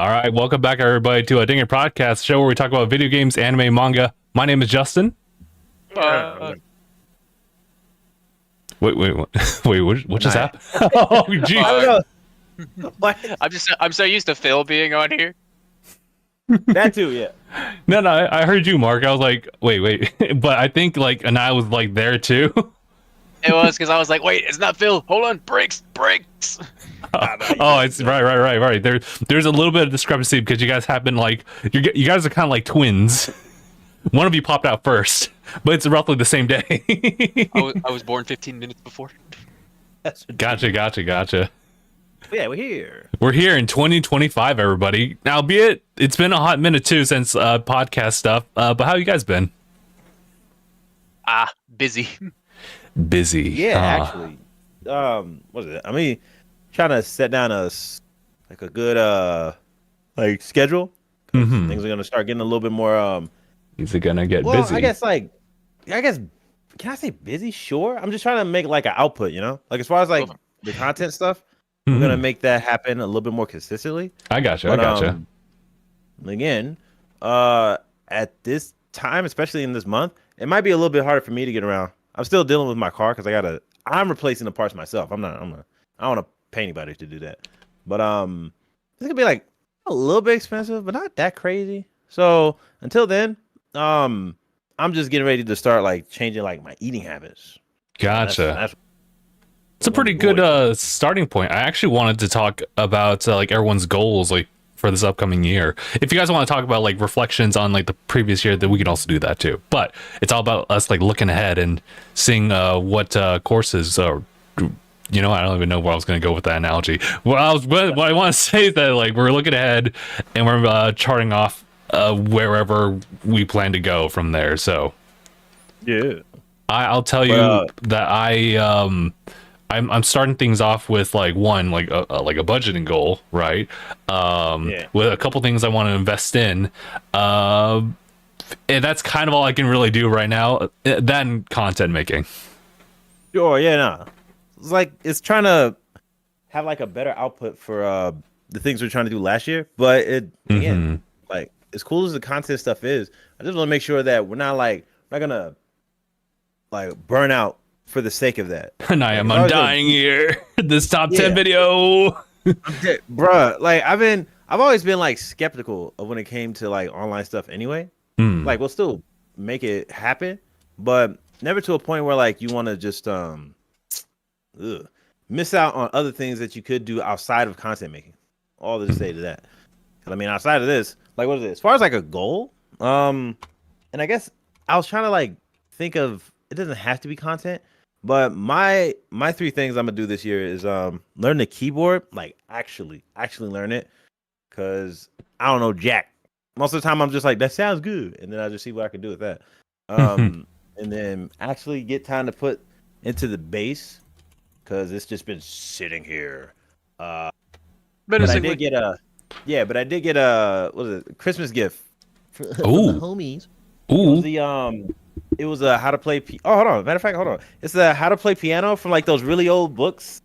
All right, welcome back, everybody, to a DangIT Prodcast show where we talk about video games, anime, manga. My name is Justin. Wait, what just happened? Oh, geez. I don't know. What? I'm so used to Phil being on here. That too, yeah. No, I heard you, Mark. I was like, wait, but I think like Aniyah was like there too. It was because I was like, wait, it's not Phil. Hold on, brakes. Oh, it's right. There's a little bit of discrepancy because you guys have been like, you guys are kind of like twins. One of you popped out first, but it's roughly the same day. I was born 15 minutes before. Gotcha. Yeah, we're here. We're here in 2025, everybody. Now, albeit it's been a hot minute too since podcast stuff. But how you guys been? Busy. Busy. Yeah, actually. What is it? I mean, trying to set down a good schedule. Things are gonna start getting a little bit more Is it gonna get busy? I guess can I say busy? Sure. I'm just trying to make like an output, like as far as like the content stuff. We're gonna make that happen a little bit more consistently. I gotcha. Again, at this time, especially in this month, it might be a little bit harder for me to get around. I'm still dealing with my car because I'm replacing the parts myself. I don't want to pay anybody to do that. But it's gonna be like a little bit expensive, but not that crazy. So until then, I'm just getting ready to start like changing like my eating habits. Gotcha. It's a pretty good starting point. I actually wanted to talk about like everyone's goals like for this upcoming year. If you guys want to talk about like reflections on like the previous year, then we can also do that too. But it's all about us like looking ahead and seeing what courses I don't even know where I was going to go with that analogy. What I want to say is that like we're looking ahead and we're charting off wherever we plan to go from there. So yeah, I'll tell you that I'm starting things off with like a budgeting goal, right? With a couple things I want to invest in, and that's kind of all I can really do right now. Then content making. Sure, yeah, no. It's trying to have like a better output for the things we're trying to do last year. But again, like as cool as the content stuff is, I just want to make sure that we're not gonna like burn out for the sake of that. I'm dying here. This top 10 video. Bruh, like I've always been like skeptical of when it came to like online stuff anyway. Like we'll still make it happen, but never to a point where like you want to just miss out on other things that you could do outside of content making. All to say to that. I mean, outside of this, like what is it? As far as like a goal, and I guess I was trying to like think of, it doesn't have to be content. But my 3 things I'm gonna do this year is learn the keyboard, like actually learn it, cause I don't know jack. Most of the time I'm just like that sounds good, and then I just see what I can do with that. And then actually get time to put into the bass, cause it's just been sitting here. But I did get a what is it, Christmas gift from the homies. Ooh. It was a how to play. Hold on. Matter of fact, hold on. It's the how to play piano from like those really old books,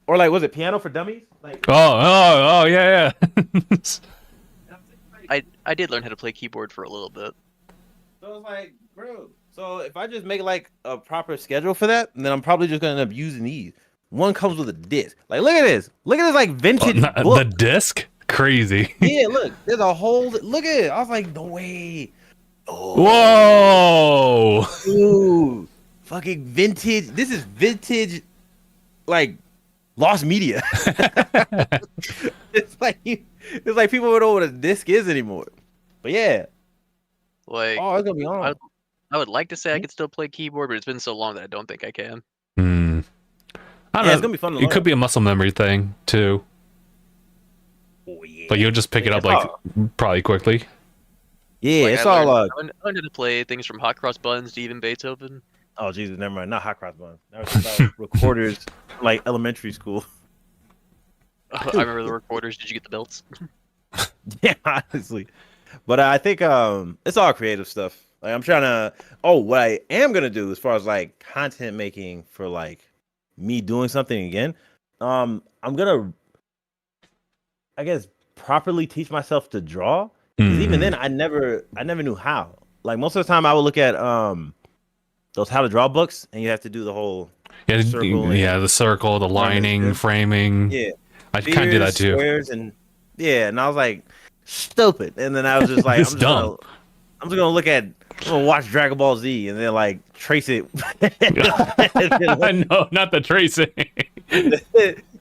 or like was it Piano for Dummies? Like yeah. I did learn how to play keyboard for a little bit. So I was like, bro. So if I just make like a proper schedule for that, then I'm probably just gonna end up using these. One comes with a disc. Like look at this like vintage book. The disc, crazy. Yeah, look. There's a whole. Look at it. I was like, no way. Oh. Whoa! Ooh, fucking vintage. This is vintage, like lost media. it's like people don't know what a disc is anymore. But yeah, like it's gonna be on. I would like to say I could still play keyboard, but it's been so long that I don't think I can. I don't know. It's gonna be fun to learn. It could be a muscle memory thing too. Oh yeah. But you'll just pick it up like probably quickly. Yeah, like, it's I all learned how to play things from hot cross buns to even Beethoven. Oh Jesus, never mind. Not hot cross buns. That was about recorders, like elementary school. I remember the recorders. Did you get the belts? Yeah, honestly. But I think it's all creative stuff. Like I'm trying to. Oh, what I am gonna do as far as like content making for like me doing something again. I'm gonna, I guess, properly teach myself to draw. Because even then, I never knew how. Like most of the time, I would look at those how to draw books, and you have to do the whole circle. The circle, the lining, framing. Yeah, I kind of do that too. Squares and and I was like, stupid. And then I was just like, I'm just gonna look at. I'm gonna watch Dragon Ball Z and then like trace it. No, not the tracing. And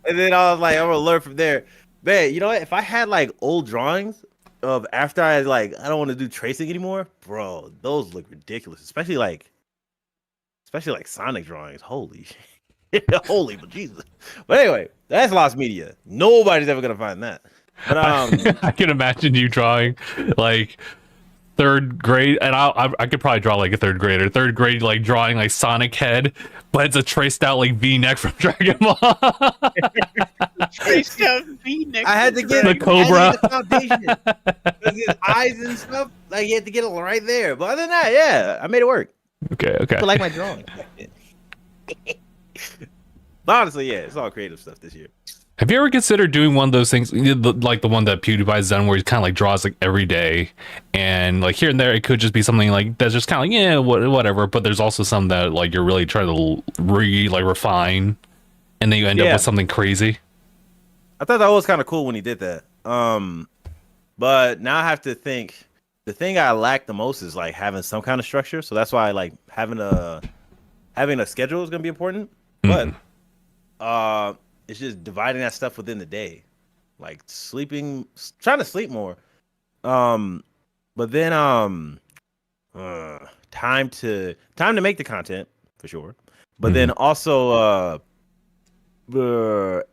then I was like, I'm gonna learn from there. Man, you know what? If I had like old drawings of after I don't want to do tracing anymore, bro, those look ridiculous. Especially like Sonic drawings. Holy shit. Holy Jesus. But anyway, that's lost media. Nobody's ever gonna find that. But I can imagine you drawing like third grade, and I could probably draw like a third grade, like drawing like Sonic head, but it's a traced out like V-neck from Dragon Ball. Traced out V-neck. I had to get the Cobra foundation, his eyes and stuff. Like you had to get it right there. But other than that, yeah, I made it work. Okay. I like my drawing. But honestly, yeah, it's all creative stuff this year. Have you ever considered doing one of those things, like the one that PewDiePie's done, where he kind of like draws like every day, and like here and there, it could just be something like that's just kind of like whatever. But there's also some that like you're really trying to refine, and then you end up with something crazy. I thought that was kind of cool when he did that. But now I have to think. The thing I lack the most is like having some kind of structure. So that's why like having a schedule is gonna be important. But it's just dividing that stuff within the day, like trying to sleep more. But then time to make the content for sure. But then also the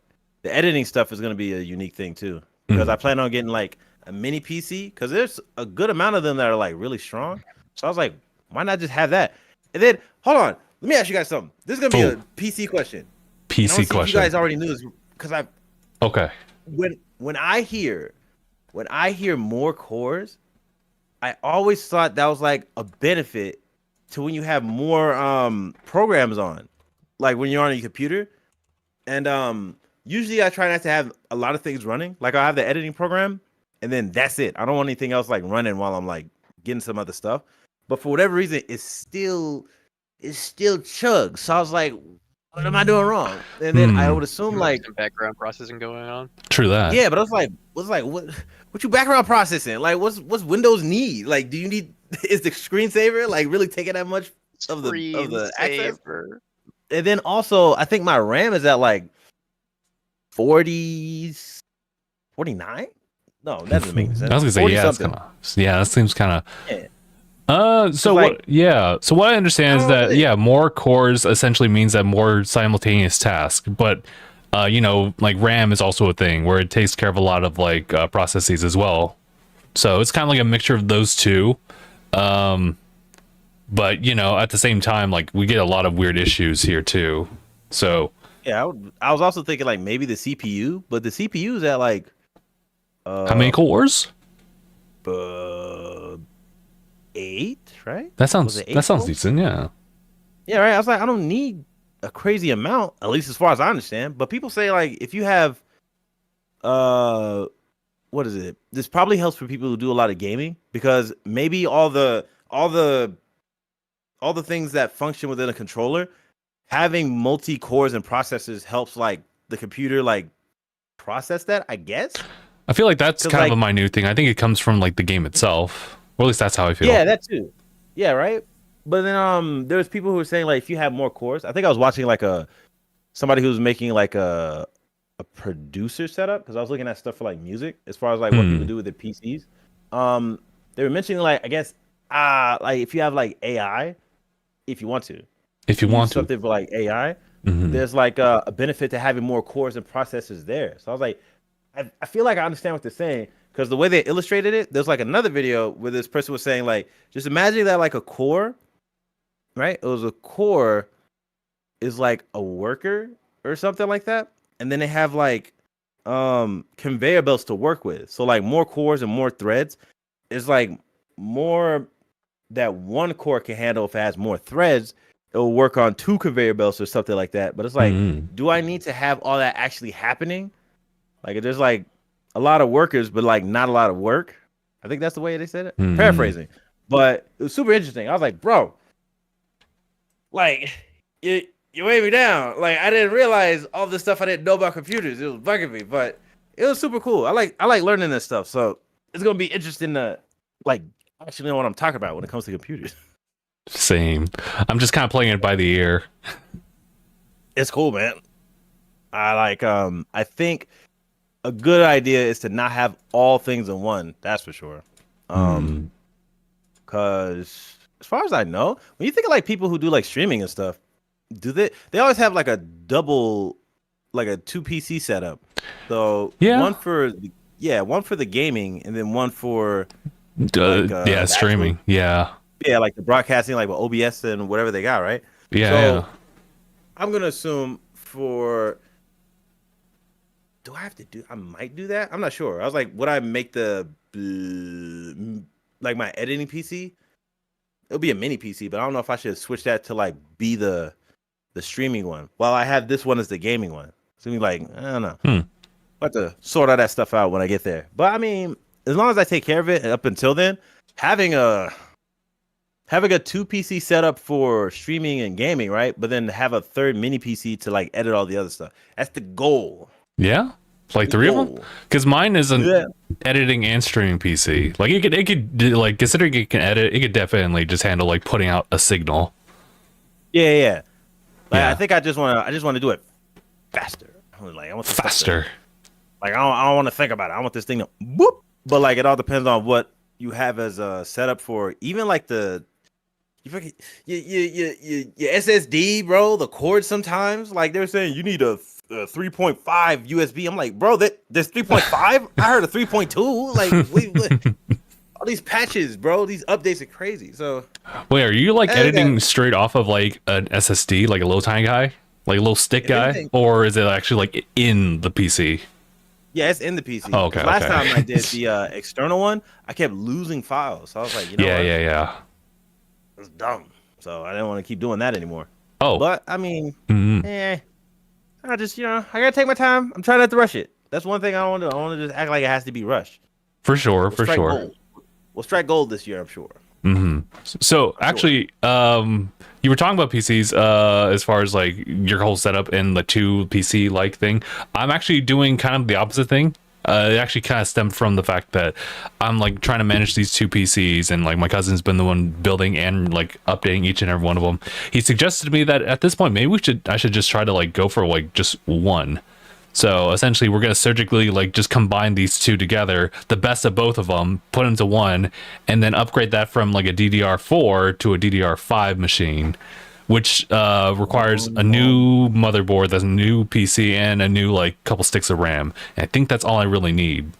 editing stuff is gonna be a unique thing too, because I plan on getting like a mini PC, because there's a good amount of them that are like really strong. So I was like, why not just have that? And then hold on, let me ask you guys something. This is gonna be a PC question. PC question. You guys already knew this because when I hear more cores, I always thought that was like a benefit to when you have more programs on, like when you're on your computer. And usually I try not to have a lot of things running. Like I have the editing program, and then that's it. I don't want anything else like running while I'm like getting some other stuff. But for whatever reason, it's still chugs. So I was like, what am I doing wrong? And then I would assume like some background processing going on. True that. Yeah, but I was like, what you background processing? Like, what's Windows need? Like, do you need is the screensaver like really taking that much of the access? And then also, I think my RAM is at like 49. No, that doesn't make sense. I was gonna say that seems kind of. Yeah. So what I understand is that more cores essentially means that more simultaneous tasks, but like RAM is also a thing where it takes care of a lot of like processes as well. So it's kind of like a mixture of those two. But at the same time, like we get a lot of weird issues here too. So yeah, I was also thinking like maybe the CPU, but the CPU is at like how many cores? 8, right? That sounds decent, yeah. Yeah, right. I was like, I don't need a crazy amount, at least as far as I understand. But people say like if you have what is it? This probably helps for people who do a lot of gaming, because maybe all the things that function within a controller, having multi cores and processors helps like the computer like process that, I guess. I feel like that's kind of a minute thing. I think it comes from like the game itself. Or at least that's how I feel. Yeah, that too. Yeah, right. But then there's people who were saying like if you have more cores, I think I was watching like somebody who was making like a producer setup, because I was looking at stuff for like music as far as like what people do with their PCs. They were mentioning like I guess like if you have like AI, if you want something for like AI, there's like a benefit to having more cores and processors there. So I was like, I feel like I understand what they're saying, because the way they illustrated it, there's like another video where this person was saying like, just imagine that like a core, right? It was a core is like a worker or something like that. And then they have like conveyor belts to work with. So like more cores and more threads is like more that one core can handle. If it has more threads, it will work on 2 conveyor belts or something like that. But it's like, do I need to have all that actually happening? Like, there's like a lot of workers, but like not a lot of work. I think that's the way they said it. Mhm. Paraphrasing, but it was super interesting. I was like, bro, like you weighed me down. Like I didn't realize all this stuff I didn't know about computers. It was bugging me, but it was super cool. I like learning this stuff. So it's gonna be interesting to like actually know what I'm talking about when it comes to computers. Same. I'm just kind of playing it by the ear. It's cool, man. I like I think a good idea is to not have all things in one, that's for sure. Cause as far as I know, when you think of like people who do like streaming and stuff, do they always have like a double, like a 2 PC setup. So Yeah. one for the gaming and then one for like, streaming. Yeah, like the broadcasting, like with OBS and whatever they got, right? Yeah. I'm gonna assume for. Do I have to do? I might do that. I'm not sure. I was like, would I make the like my editing PC? It'll be a mini PC, but I don't know if I should switch that to like be the streaming one. While I have this one as the gaming one. So like, I don't know. I'll have to sort all that stuff out when I get there. But I mean, as long as I take care of it up until then, having a 2 PC setup for streaming and gaming, right? But then have a third mini PC to like edit all the other stuff. That's the goal. Yeah, like 3 of them, because mine is an editing and streaming PC. Like it could like considering it can edit, it could definitely just handle like putting out a signal. Yeah. Like, I think I just want to do it faster. I want faster. Like I don't want to think about it. I want this thing to whoop. But like it all depends on what you have as a setup for even like your SSD, bro. The cord sometimes like they're saying you need a 3.5 USB. I'm like, bro, there's 3.5. I heard a 3.2. Like, all these patches, bro. These updates are crazy. So, wait, are you like editing straight off of like an SSD, like a low time guy, like a little stick guy, or is it actually like in the PC? Yeah, it's in the PC. Oh, okay. Last time I did the external one, I kept losing files. So I was like, you know what? Yeah. It's dumb. So I didn't want to keep doing that anymore. Oh, but I mean, I just, I gotta take my time. I'm trying not to rush it. That's one thing I don't want to do. I want to just act like it has to be rushed. For sure. Gold. We'll strike gold this year, I'm sure. So actually, you were talking about PCs as far as like your whole setup and the 2 PC like thing. I'm actually doing kind of the opposite thing. It actually kind of stemmed from the fact that I'm like trying to manage these 2 PCs, and like my cousin's been the one building and like updating each and every one of them. He suggested to me that at this point maybe I should just try to like go for like just one. So essentially we're going to surgically like just combine these 2 together, the best of both of them, put into one, and then upgrade that from like a DDR4 to a DDR5 machine, which requires a new motherboard, that's a new PC, and a new like couple sticks of RAM. And I think that's all I really need.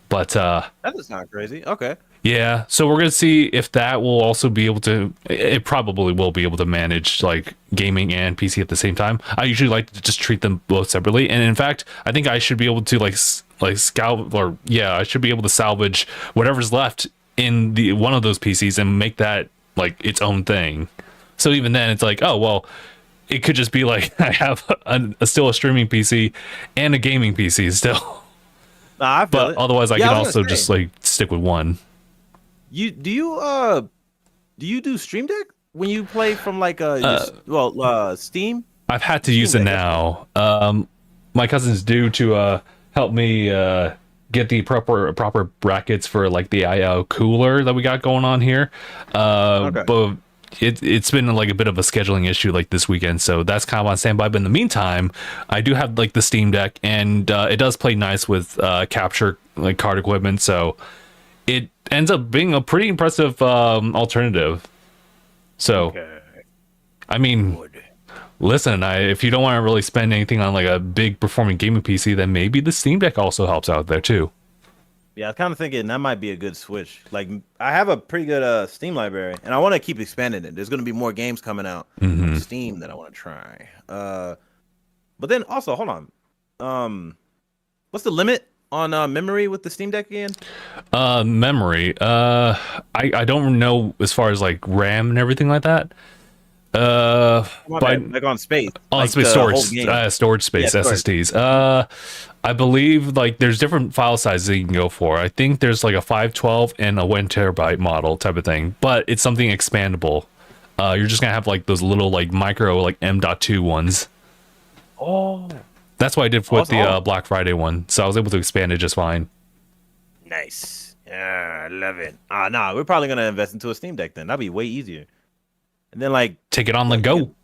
But that does sound crazy. Okay. Yeah, so we're gonna see if that will also be able to. It probably will be able to manage like gaming and PC at the same time. I usually like to just treat them both separately, and in fact, I think I should be able to like scout, or I should be able to salvage whatever's left in the one of those PCs and make that like its own thing. So even then, it's like, oh well, it could just be like I have still a streaming PC and a gaming PC still. But otherwise, I can also just like stick with one. Do you do Stream Deck when you play from like Steam? I've had to use it now. My cousin's due to help me get the proper brackets for like the IO cooler that we got going on here. But it's been like a bit of a scheduling issue like this weekend, so that's kind of on standby. But in the meantime, I do have like the Steam Deck, and it does play nice with capture like card equipment, so it ends up being a pretty impressive alternative. So I mean, listen, if you don't want to really spend anything on like a big performing gaming PC, then maybe the Steam Deck also helps out there too. Yeah, I was kind of thinking that might be a good switch. Like, I have a pretty good Steam library, and I want to keep expanding it. There's going to be more games coming out on Steam that I want to try. But then also, hold on. What's the limit on memory with the Steam Deck again? Memory. I don't know as far as like RAM and everything like that. My by bad, like on space. on Like space the storage, whole game. storage space, Yeah, storage. SSDs. I believe like there's different file sizes you can go for. I think there's like a 512 and a 1 terabyte model type of thing, but it's something expandable. You're just gonna have like those little like micro like M.2 ones. Oh, That's what I did with the awesome. Black Friday one, so I was able to expand it just fine. Nice. Yeah, I love it. Nah, we're probably gonna invest into a Steam Deck then. That'd be way easier. And then like, Take it on the you go. could-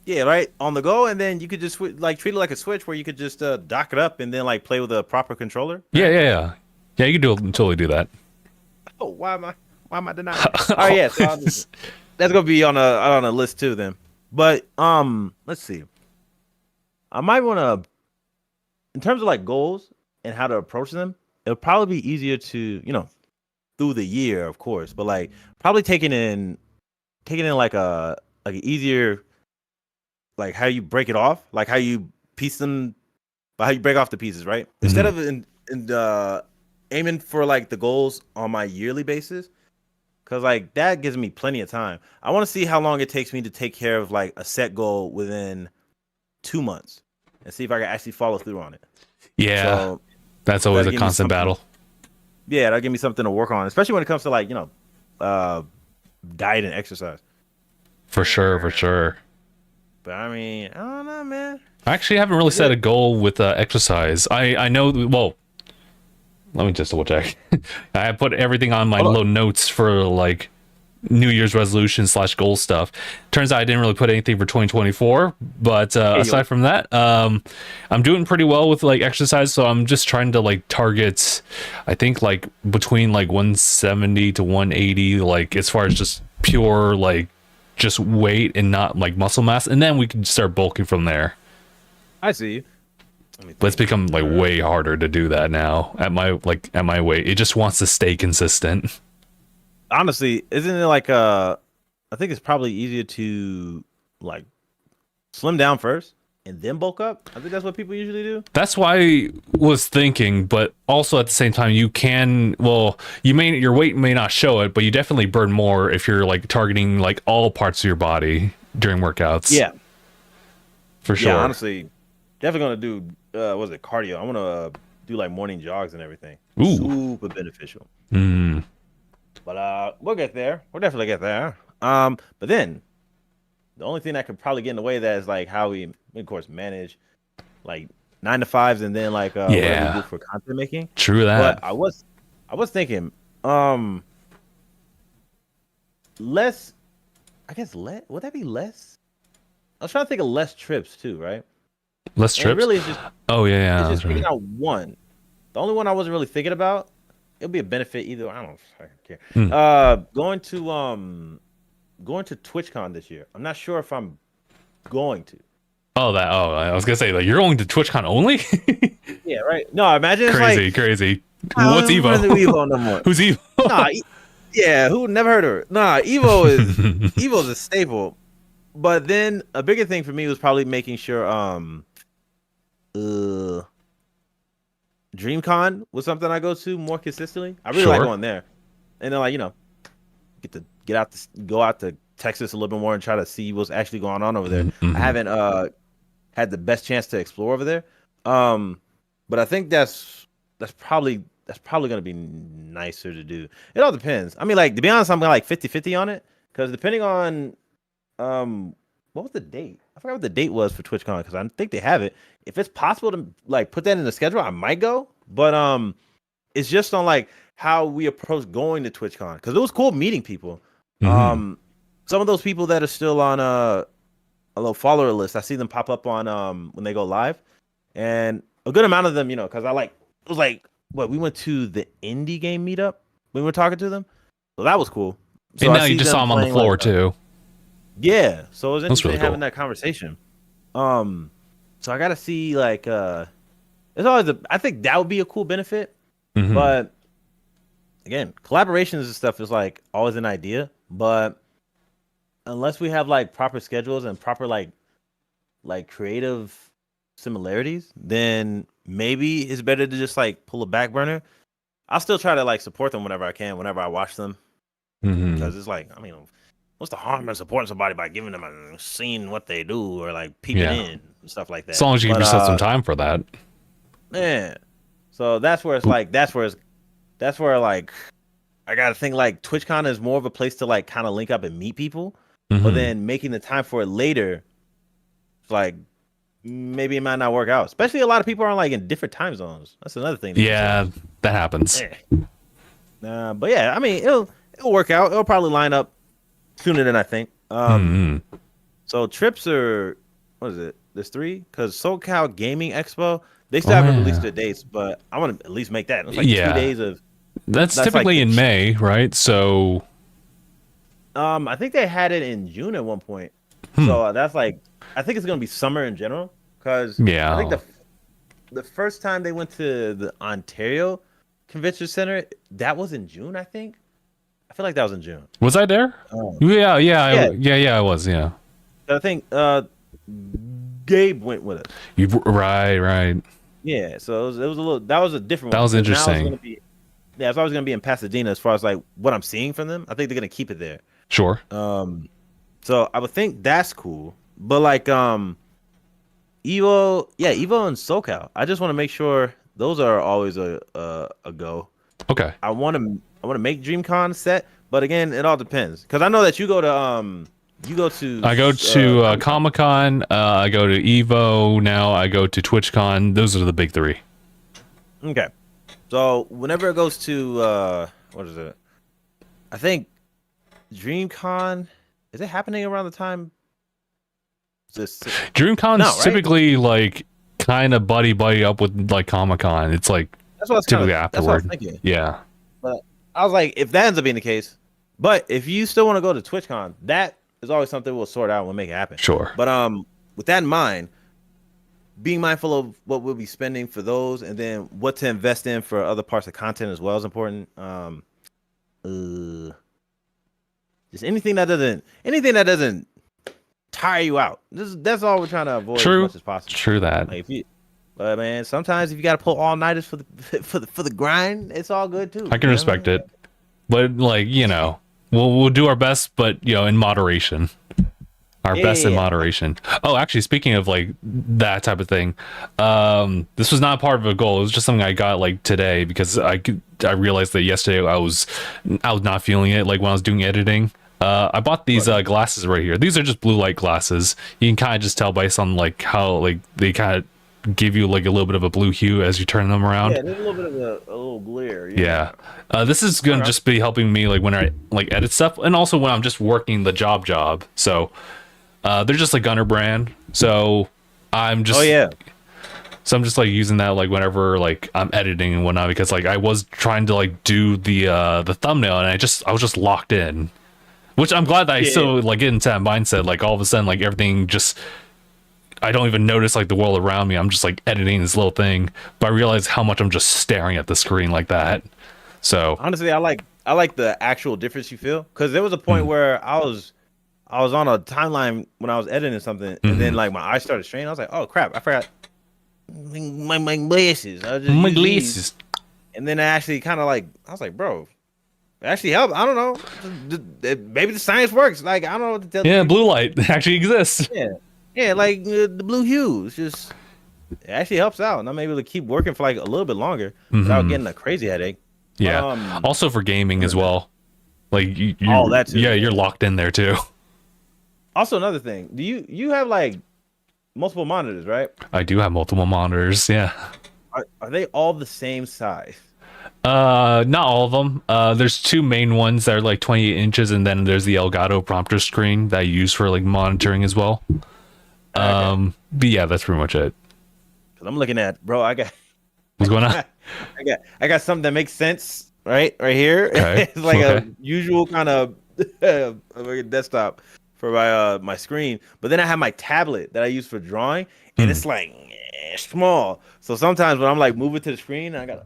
yeah, right on the go, and then you could just like treat it like a Switch, where you could just dock it up and then like play with a proper controller. Yeah. You can totally do that. Oh, why am I denying it? All right, yeah. So that's gonna be on a list too then. But let's see. I might want to, in terms of like goals and how to approach them, it'll probably be easier to, through the year, of course, but like probably taking in like an easier, like how you break it off, like how you piece them, how you break off the pieces, right? Instead of aiming for like the goals on my yearly basis, because like that gives me plenty of time. I want to see how long it takes me to take care of like a set goal within 2 months, and see if I can actually follow through on it. Yeah, So that's always that'll a give me constant something- battle. Yeah, that'll give me something to work on, especially when it comes to like diet and exercise. For sure. But I mean, I don't know, man. I actually haven't really set a goal with exercise. I know. Well, let me just double check. I put everything on my little notes for like New Year's resolution / goal stuff. Turns out I didn't really put anything for 2024. But aside from that, I'm doing pretty well with like exercise. So I'm just trying to like target, I think like between like 170 to 180, like as far as just pure like just weight and not like muscle mass, and then we can start bulking from there. I see you. But it's become like way harder to do that now at my weight. It just wants to stay consistent. Honestly, isn't it like I think it's probably easier to like slim down first and then bulk up. I think that's what people usually do. That's why I was thinking, but also at the same time, you can, well, your weight may not show it, but you definitely burn more if you're like targeting like all parts of your body during workouts. Yeah, for sure. Yeah, honestly, definitely gonna do what is it, cardio. I want to do like morning jogs and everything. Ooh. Super beneficial. Mm. But we'll get there. We'll definitely get there. But then the only thing that could probably get in the way of that is like how we, of course, manage like 9 to 5s and then like what we do for content making. True that. But I was thinking less, I guess would that be less? I was trying to think of less trips too, right? Less trips? Really, it's just yeah. it's just picking out one. The only one I wasn't really thinking about. It'll be a benefit either. I don't care. Going to TwitchCon this year. I'm not sure if I'm going to. I was gonna say like you're going to TwitchCon only? Yeah, right. No, imagine it's crazy. I What's don't Evo? do Evo no more. Who's Evo? Nah, yeah, who never heard of her? Nah, Evo's a staple. But then a bigger thing for me was probably making sure DreamCon was something I go to more consistently. I really like going there, and then like go out to Texas a little bit more and try to see what's actually going on over there. Mm-hmm. I haven't had the best chance to explore over there, but I think that's probably gonna be nicer to do. It all depends. I mean, like to be honest, I'm like 50-50 on it because depending on what was the date? I forgot what the date was for TwitchCon because I think they have it. If it's possible to like put that in the schedule, I might go. But it's just on like how we approach going to TwitchCon because it was cool meeting people. Mm-hmm. Some of those people that are still on a little follower list, I see them pop up on when they go live, and a good amount of them, because it was like what we went to the indie game meetup when we were talking to them, so that was cool. So and now you just saw them on the floor too. Yeah, so it was interesting really having that conversation. So I gotta see like it's always I think that would be a cool benefit. Mm-hmm. But again, collaborations and stuff is like always an idea, but unless we have like proper schedules and proper like creative similarities, then maybe it's better to just like pull a back burner. I'll still try to like support them whenever I can, whenever I watch them. Mm-hmm. Because it's like, I mean, what's the harm in supporting somebody by giving them seeing what they do or like peeping in and stuff like that. As long as you can just set some time for that. Yeah. So that's where it's like that's where like I gotta think like TwitchCon is more of a place to like kind of link up and meet people, but then making the time for it later, like maybe it might not work out. Especially a lot of people are like in different time zones. That's another thing. Yeah, that happens. But yeah, I mean it'll work out. It'll probably line up sooner than I think. So trips are what is it? There's 3 because SoCal Gaming Expo they still haven't released their dates, but I want to at least make that. It's like 2 days of. That's typically like in May, right? So, I think they had it in June at one point. So that's like, I think it's gonna be summer in general. Cause I think the first time they went to the Ontario Convention Center, that was in June. I think. I feel like that was in June. Was I there? Yeah, I was. Yeah. I think Gabe went with us. Right. Yeah, so it was a little. That was a different one. That was interesting. It's always gonna be in Pasadena as far as like what I'm seeing from them. I think they're gonna keep it there. Sure. So I would think that's cool, but like Evo and SoCal. I just want to make sure those are always a go. Okay. I want to make DreamCon set, but again, it all depends because I know that you go to I go to Comic-Con, I go to Evo, now I go to TwitchCon. Those are the big 3. Okay. So whenever it goes to what is it? I think DreamCon is it happening around the time? DreamCon's typically like kind of buddy up with like Comic-Con. It's like typically afterward. That's what I was thinking. Yeah. But I was like, if that ends up being the case, but if you still want to go to TwitchCon, that is always something we'll sort out and we'll make it happen. Sure. But with that in mind, being mindful of what we'll be spending for those and then what to invest in for other parts of content as well is important. Just anything that doesn't tire you out. That's all we're trying to avoid as much as possible. True that. Like but man, sometimes if you got to pull all nighters for the grind, it's all good too. I can respect it, but like we'll do our best, but in moderation. Our best in moderation. Oh, actually, speaking of like that type of thing, this was not part of a goal. It was just something I got like today because I realized that yesterday I was not feeling it. Like when I was doing editing, I bought these glasses right here. These are just blue light glasses. You can kind of just tell based on like how like they kind of give you like a little bit of a blue hue as you turn them around. Yeah, there's a little bit of a little glare. Yeah. This is gonna just be helping me like when I like edit stuff and also when I'm just working the job. So. They're just like Gunner brand, so I'm just so I'm just like using that like whenever like I'm editing and whatnot because like I was trying to like do the thumbnail and I was just locked in, which I'm glad that I still like get into that mindset. Like all of a sudden like everything just I don't even notice like the world around me. I'm just like editing this little thing, but I realize how much I'm just staring at the screen like that. So honestly, I like the actual difference you feel because there was a point where I was on a timeline when I was editing something, and then like my eyes started straining. I was like, "Oh crap, I forgot my glasses." My glasses. And then I actually kind of like I was like, "Bro, it actually helped." I don't know. Maybe the science works. Like I don't know what to tell you. Yeah, blue light actually exists. Yeah, like the blue hue. It's just it actually helps out, and I'm able to keep working for like a little bit longer without getting a crazy headache. Yeah. Also for gaming as well. Like you that too. Yeah, you're locked in there too. Also, another thing, do you have like multiple monitors, right? I do have multiple monitors. Yeah. Are they all the same size? Not all of them. There's 2 main ones that are like 28 inches, and then there's the Elgato prompter screen that I use for like monitoring as well. But yeah, that's pretty much it. Cause I'm looking at, bro. I got what's going on? I got something that makes sense, right here. Okay. It's like a usual kind of desktop for my screen, but then I have my tablet that I use for drawing, and it's like small. So sometimes when I'm like moving to the screen, I gotta.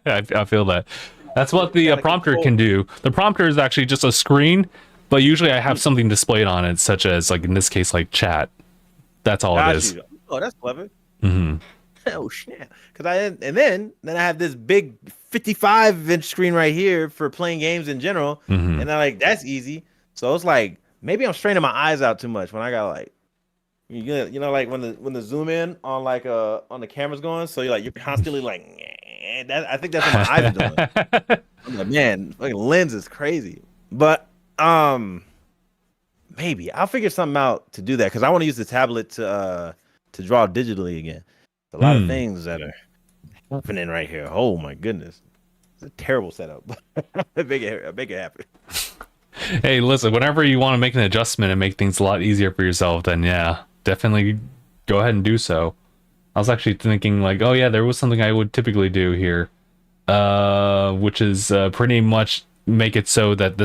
I feel that. That's what the prompter can do. The prompter is actually just a screen, but usually I have something displayed on it, such as like in this case, like chat. That's all it is. Oh, that's clever. oh snap! Because and then I have this big 55-inch screen right here for playing games in general, Mhm. and I'm like, that's easy. So it's like maybe I'm straining my eyes out too much when I got like you know like when the zoom in on like on the camera's going, so you're constantly like that. I think that's what my eyes are doing. I'm like, man, fucking lens is crazy. But maybe I'll figure something out to do that because I want to use the tablet to draw digitally again. A lot of things that are happening right here. Oh my goodness, it's a terrible setup. make it happen. Hey, listen, whenever you want to make an adjustment and make things a lot easier for yourself, then yeah, definitely go ahead and do so. I was actually thinking like, oh yeah, there was something I would typically do here, which is pretty much make it so that the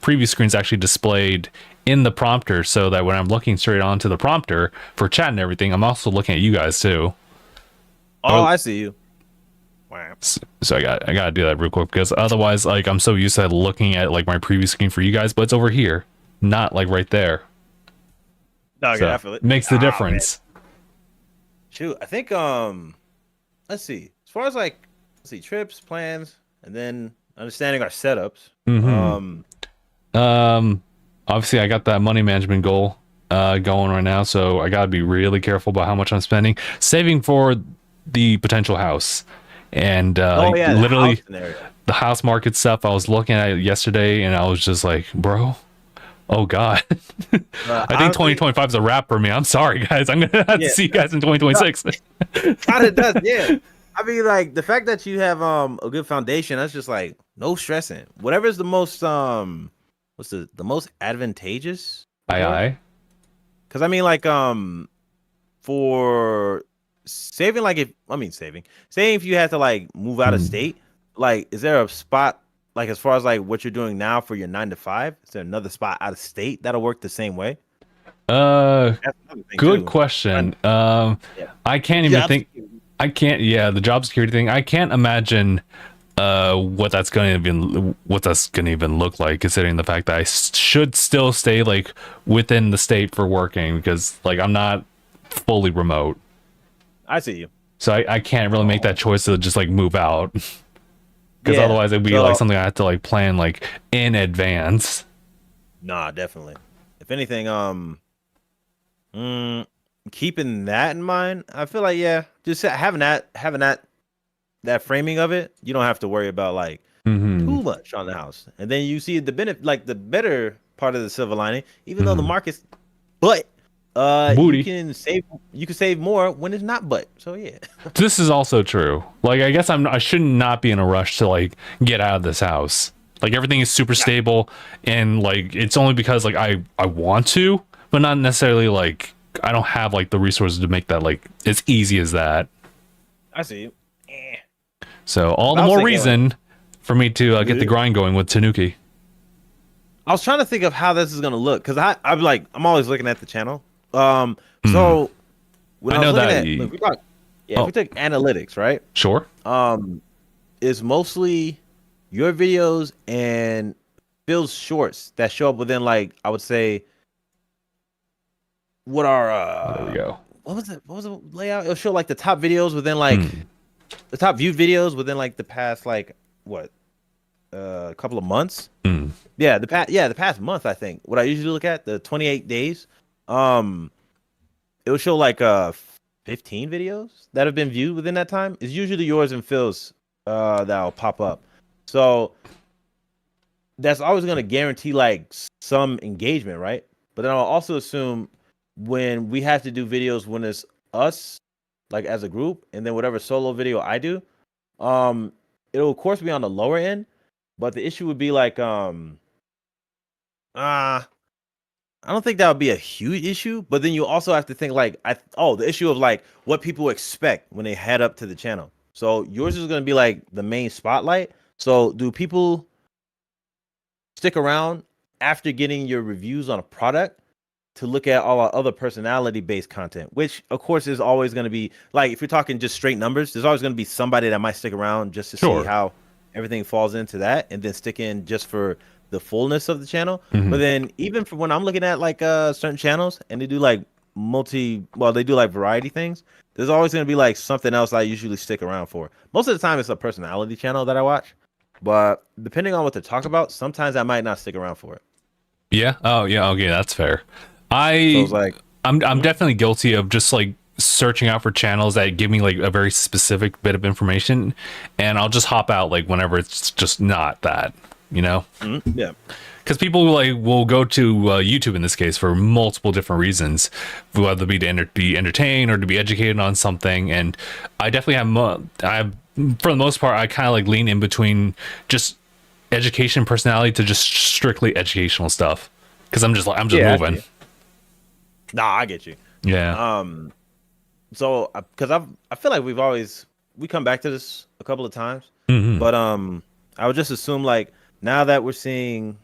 preview screen's actually displayed in the prompter, so that when I'm looking straight onto the prompter for chat and everything, I'm also looking at you guys too. Oh, I see you. Wow. So I gotta do that real quick because otherwise, like, I'm so used to looking at like my preview screen for you guys, but it's over here, not like right there. No, So I feel it. makes the difference. Man. Shoot, I think let's see. As far as like trips, plans, and then understanding our setups. Obviously I got that money management goal going right now, so I gotta be really careful about how much I'm spending, saving for the potential house. And literally the house market stuff, I was looking at it yesterday and I was just like, bro, oh god. I think 2025 is a wrap for me. I'm sorry guys, I'm gonna have to see you guys in 2026. Kind of does, yeah. I mean, like the fact that you have a good foundation, that's just like no stressing. Whatever is the most what's the most advantageous? Aye. Because I mean, like for saving, like saying if you had to like move out of state, like is there a spot like as far as like what you're doing now for your 9 to 5? Is there another spot out of state that'll work the same way? Good question. I can't even think. I can't. Yeah, the job security thing. I can't imagine what that's gonna even look like, considering the fact that I should still stay like within the state for working, because like I'm not fully remote. I see you. So I can't really make that choice to just like move out, because otherwise it'd be like something I have to like plan like in advance. Nah, definitely. If anything, keeping that in mind, I feel like just having that framing of it, you don't have to worry about like too much on the house. And then you see the benefit, like the better part of the silver lining, even though the market's but you can save more when it's not but. So yeah. This is also true. Like I guess I should not be in a rush to like get out of this house. Like everything is super stable, and like it's only because like I want to, but not necessarily like I don't have like the resources to make that like as easy as that. I see you. So all the more reason for me to get the grind going with Tanuki. I was trying to think of how this is gonna look, because I'm always looking at the channel. So when I was looking at, if we took analytics, right? Sure. It's mostly your videos and Phil's shorts that show up within, like, I would say, what are there we go. What was the layout? It'll show like the top videos within like the top viewed videos within like the past like a couple of months. The past month, I think. What I usually look at, the 28 days. It will show like 15 videos that have been viewed within that time. It's usually yours and Phil's that'll pop up. So that's always gonna guarantee like some engagement, right? But then I'll also assume when we have to do videos when it's us, like as a group, and then whatever solo video I do, it'll of course be on the lower end, but the issue would be like I don't think that would be a huge issue, but then you also have to think like the issue of like what people expect when they head up to the channel. So yours is going to be like the main spotlight. So do people stick around after getting your reviews on a product to look at all our other personality based content, which of course is always going to be like, if you're talking just straight numbers, there's always going to be somebody that might stick around just to see how everything falls into that, and then stick in just for the fullness of the channel. But then even for when I'm looking at like certain channels and they do like they do like variety things. There's always going to be like something else I usually stick around for. Most of the time, it's a personality channel that I watch, but depending on what they talk about, sometimes I might not stick around for it. Yeah. Oh, yeah. Okay, that's fair. So it's like I'm definitely guilty of just like searching out for channels that give me like a very specific bit of information, and I'll just hop out like whenever it's just not that, yeah. Because people like will go to YouTube in this case for multiple different reasons, whether it be to be entertained or to be educated on something. And I definitely have, for the most part, I kind of like lean in between just education personality to just strictly educational stuff. Because I'm just moving. Nah, I get you. Yeah. So because I feel like we come back to this a couple of times, Mm-hmm. but I would just assume like now that we're seeing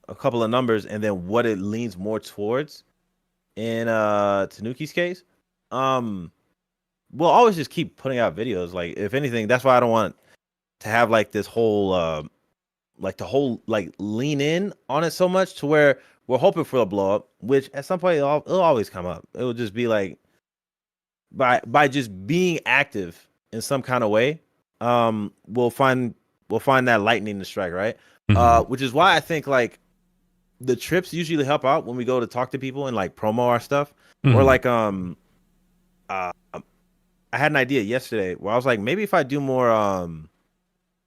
a couple of numbers and then what it leans more towards in Tanuki's case, we'll always just keep putting out videos. Like if anything, that's why I don't want to have like this whole like lean in on it so much to where we're hoping for a blow up, which at some point it'll always come up. It will just be like by just being active in some kind of way, we'll find that lightning to strike, right? Mm-hmm. Which is why I think like the trips usually help out when we go to talk to people and like promo our stuff. Mm-hmm. Or like I had an idea yesterday where I was like, maybe if I do more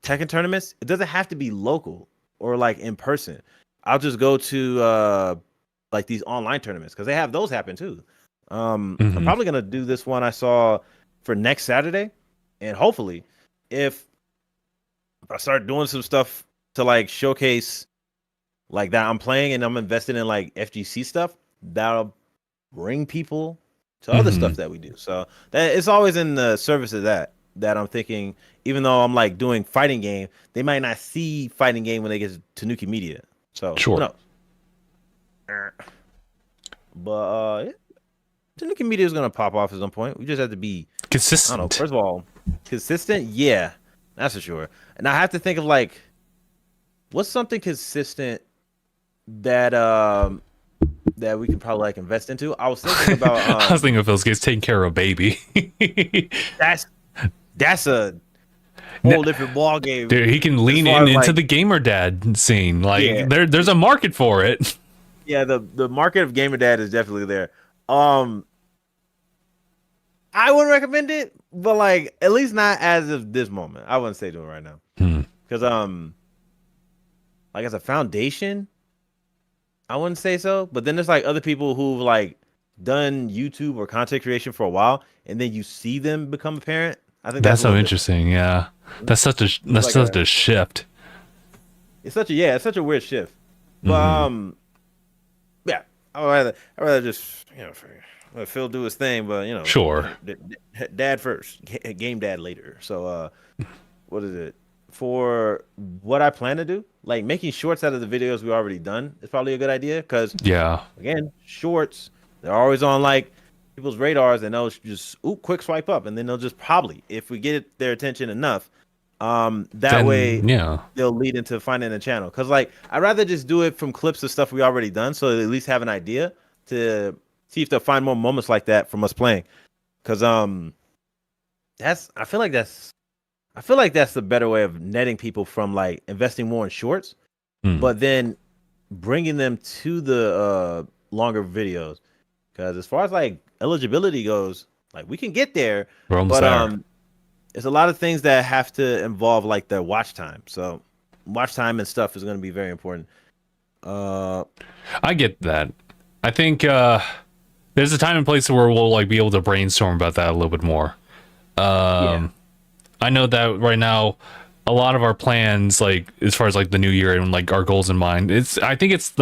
Tekken tournaments, it doesn't have to be local or like in person. I'll just go to like these online tournaments because they have those happen too. I'm probably gonna do this one I saw for next Saturday, and hopefully if I start doing some stuff to like showcase like that I'm playing and I'm invested in like FGC stuff, that'll bring people to other stuff that we do. So that it's always in the service of that I'm thinking, even though I'm like doing fighting game, they might not see fighting game when they get to Tanuki Media. So Sure. who knows? But yeah, Tanuki Media is gonna pop off at some point. We just have to be Consistent. I don't know. First of all, consistent. Yeah, that's for sure. And I have to think of like, what's something consistent that that we could probably like invest into. I was thinking about. I was thinking of Phil's case taking care of a baby. that's a whole different ball game. Dude, he can lean into the gamer dad scene. Like Yeah. there's a market for it. Yeah, the market of gamer dad is definitely there. I wouldn't recommend it, but like at least not as of this moment. I wouldn't say do it right now. Because like as a foundation, I wouldn't say so. But then there's like other people who've like done YouTube or content creation for a while, and then you see them become a parent. I think that's so interesting. Yeah, that's such a a shift. It's such a weird shift. But yeah, I'd rather just let Phil do his thing, but Sure. Dad first, game dad later. So what is it? For what I plan to do, like making shorts out of the videos we already done is probably a good idea because again, shorts, they're always on like people's radars, and they'll just quick swipe up, and then they'll just probably, if we get their attention enough, way they'll lead into finding a channel. Because like I'd rather just do it from clips of stuff we already done, so they at least have an idea to see if they'll find more moments like that from us playing. Because I feel like that's the better way of netting people from like investing more in shorts, but then bringing them to the longer videos. Because as far as like eligibility goes, like we can get there, but there's a lot of things that have to involve like their watch time. So watch time and stuff is going to be very important. I get that. I think there's a time and place where we'll like be able to brainstorm about that a little bit more. I know that right now, a lot of our plans, like as far as like the new year and like our goals in mind, I think it's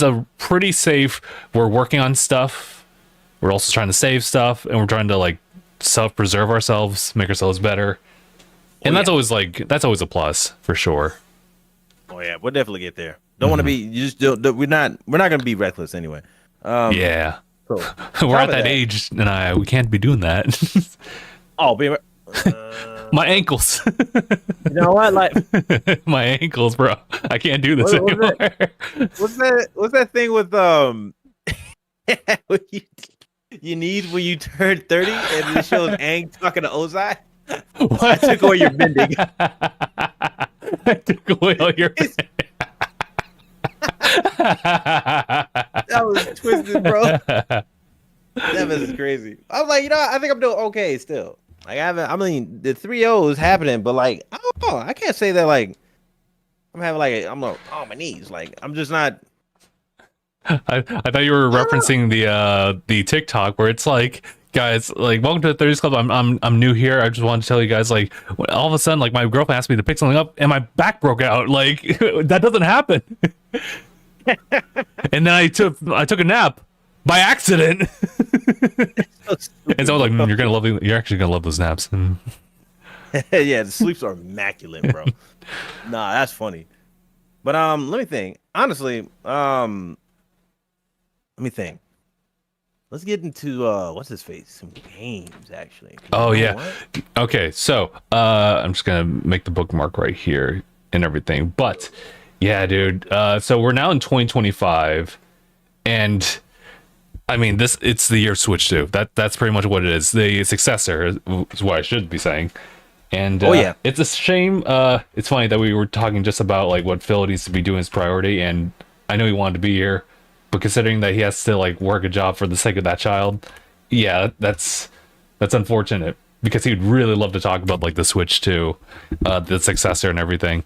a pretty safe. We're working on stuff. We're also trying to save stuff, and we're trying to like self-preserve ourselves, make ourselves better. And that's always a plus for sure. Oh yeah, we'll definitely get there. Don't want to be. You just don't. We're not going to be reckless anyway. Yeah, so, we're at that age, and we can't be doing that. My ankles. You know what? Like my ankles, bro. I can't do this anymore. What's that thing with you need when you turn 30 and it shows Aang talking to Ozai. I What? took away your bending. I took away all your. That was twisted, bro. That was crazy. I was like, you know, I think I'm doing okay still. Like I mean, the 3-0 is happening, but like, I don't know. I can't say that like I'm having like I'm like on my knees. Like I'm just not. I thought you were referencing the TikTok where it's like, guys, like, welcome to the 30s Club. I'm new here. I just wanted to tell you guys, like, all of a sudden, like, my girlfriend asked me to pick something up, and my back broke out. Like, that doesn't happen. And then I took a nap by accident. And so I was like, you're actually gonna love those naps. Yeah, the sleeps are immaculate, bro. Nah, that's funny. But let me think. Honestly, let me think. Let's get into what's his face? Some games actually. Oh yeah. Okay, so I'm just gonna make the bookmark right here and everything. But yeah, dude. So we're now in 2025, and I mean it's the year of Switch 2. That's pretty much what it is. The successor is what I should be saying. And it's a shame. It's funny that we were talking just about like what Phil needs to be doing his priority, and I know he wanted to be here. But considering that he has to like work a job for the sake of that child, yeah, that's unfortunate because he'd really love to talk about like the Switch 2, the successor and everything.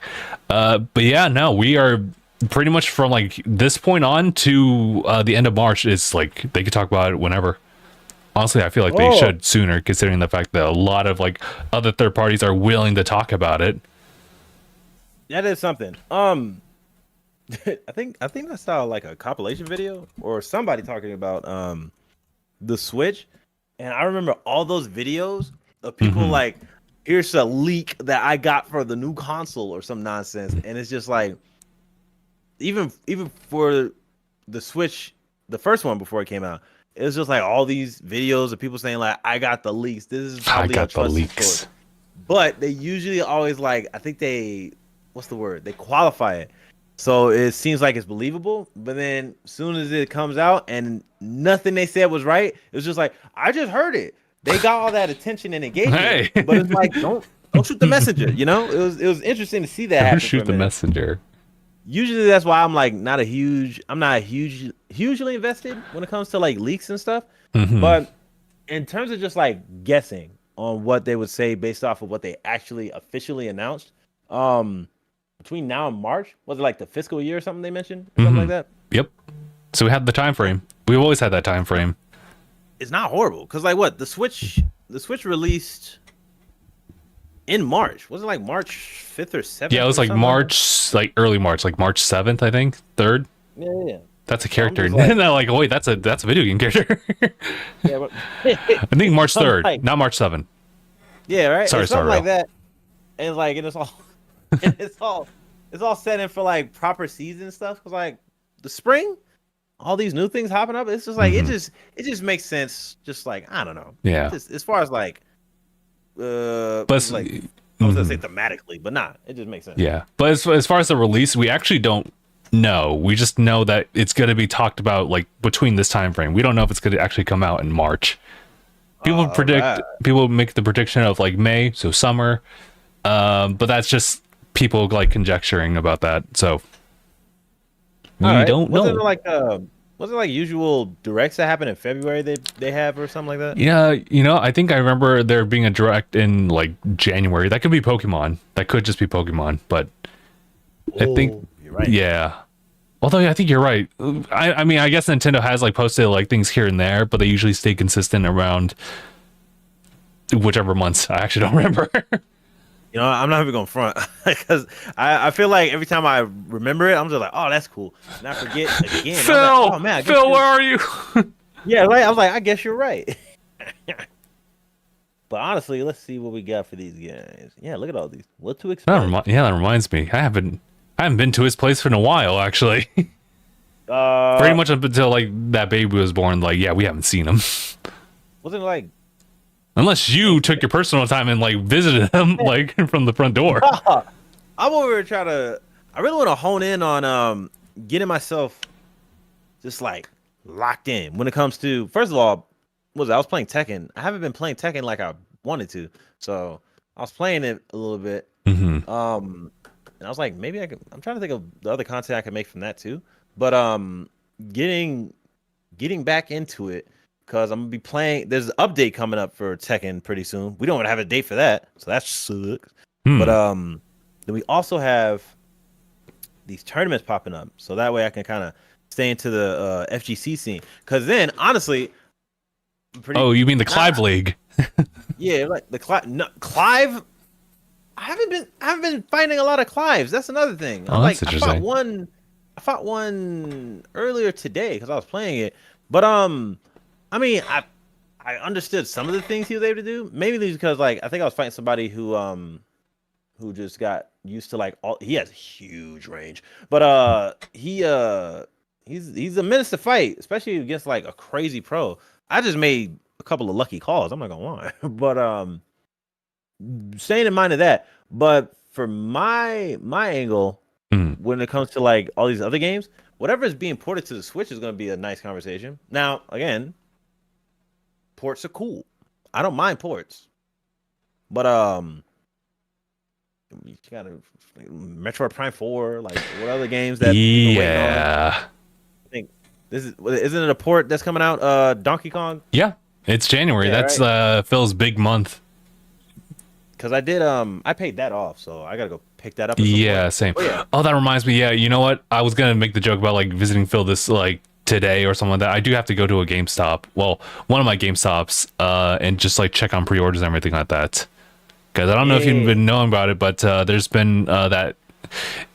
But yeah, no, we are pretty much from like this point on to the end of March. Is like they could talk about it whenever. Honestly, I feel like they should sooner, considering the fact that a lot of like other third parties are willing to talk about it. That is something. I think I saw like a compilation video or somebody talking about the Switch, and I remember all those videos of people like, here's a leak that I got for the new console or some nonsense, and it's just like even for the Switch, the first one before it came out, it was just like all these videos of people saying like, I got the leaks. This is probably a trusted source. But they usually always like, I think they qualify it. So it seems like it's believable, but then as soon as it comes out and nothing they said was right, it was just like, I just heard it. They got all that attention and engagement, but it's like, don't shoot the messenger. You know, it was interesting to see that. Never shoot the messenger. Usually that's why I'm like I'm not hugely invested when it comes to like leaks and stuff. But in terms of just like guessing on what they would say based off of what they actually officially announced, between now and March, was it like the fiscal year or something they mentioned? Or something like that? Yep. So we had the time frame. We've always had that time frame. It's not horrible. Because like what? The Switch released in March. Was it like March 5th or 7th? Yeah, it was like March, like early March, like March 7th, I think. 3rd. Yeah. That's a character. And they're like, oh wait, that's a video game character. Yeah, but I think March 3rd, not March 7th. Yeah, right. Sorry, something like that. And like it's all set in for like proper season stuff. Cause like the spring, all these new things hopping up. It's just like it just makes sense. Just like I don't know. Yeah. Just, as far as like, but like I was gonna say thematically, but not. It just makes sense. Yeah, but as far as the release, we actually don't know. We just know that it's going to be talked about like between this time frame. We don't know if it's going to actually come out in March. People people make the prediction of like May, so summer. But that's just people like conjecturing about that. So we don't know. Was it like usual directs that happen in February they have or something like that? Yeah, I think I remember there being a direct in like January. That could be Pokemon. That could just be Pokemon, but I think you're right. Yeah. Although I think you're right. I mean, I guess Nintendo has like posted like things here and there, but they usually stay consistent around whichever months. I actually don't remember. I'm not even going to front because I feel like every time I remember it, I'm just like, oh, that's cool. And I forget again. Phil, like, oh, man, Phil, where are you? Yeah, right. I was like, I guess you're right. But honestly, let's see what we got for these guys. Yeah, look at all these. What to expect? That reminds me. I haven't been to his place in a while, actually. Pretty much up until like that baby was born. Like, yeah, we haven't seen him. Wasn't it like? Unless you took your personal time and like visited him like from the front door. I'm over here trying to. I really want to hone in on getting myself just like locked in when it comes to. First of all, I was playing Tekken. I haven't been playing Tekken like I wanted to, so I was playing it a little bit. Mm-hmm. And I was like, maybe I could. I'm trying to think of the other content I could make from that too. But getting back into it because I'm gonna be playing. There's an update coming up for Tekken pretty soon. We don't even have a date for that, so that sucks. But then we also have these tournaments popping up, so that way I can kind of stay into the FGC scene. Because then, honestly, oh, you mean the Clive League? Yeah, like the Clive. I haven't been finding a lot of Clives. That's another thing. Oh, that's interesting. I fought one earlier today because I was playing it. But I mean, I understood some of the things he was able to do. Maybe because like I think I was fighting somebody who just got used to like all. He has huge range, but he's a menace to fight, especially against like a crazy pro. I just made a couple of lucky calls. I'm not gonna lie, but staying in mind of that. But for my angle, when it comes to like all these other games, whatever is being ported to the Switch is going to be a nice conversation. Now, again, ports are cool. I don't mind ports, but you got Metroid Prime 4, like what other games that yeah. I think isn't it a port that's coming out? Donkey Kong. Yeah, it's January. Yeah, that's right? Phil's big month. Because I did I paid that off, so I gotta go pick that up. Yeah, same. Oh, that reminds me. Yeah, you know what? I was gonna make the joke about like visiting Phil this like today or something like that. I do have to go to a GameStop. Well, one of my GameStops, and just like check on pre-orders and everything like that. Because I don't know if you've been knowing about it, but there's been that.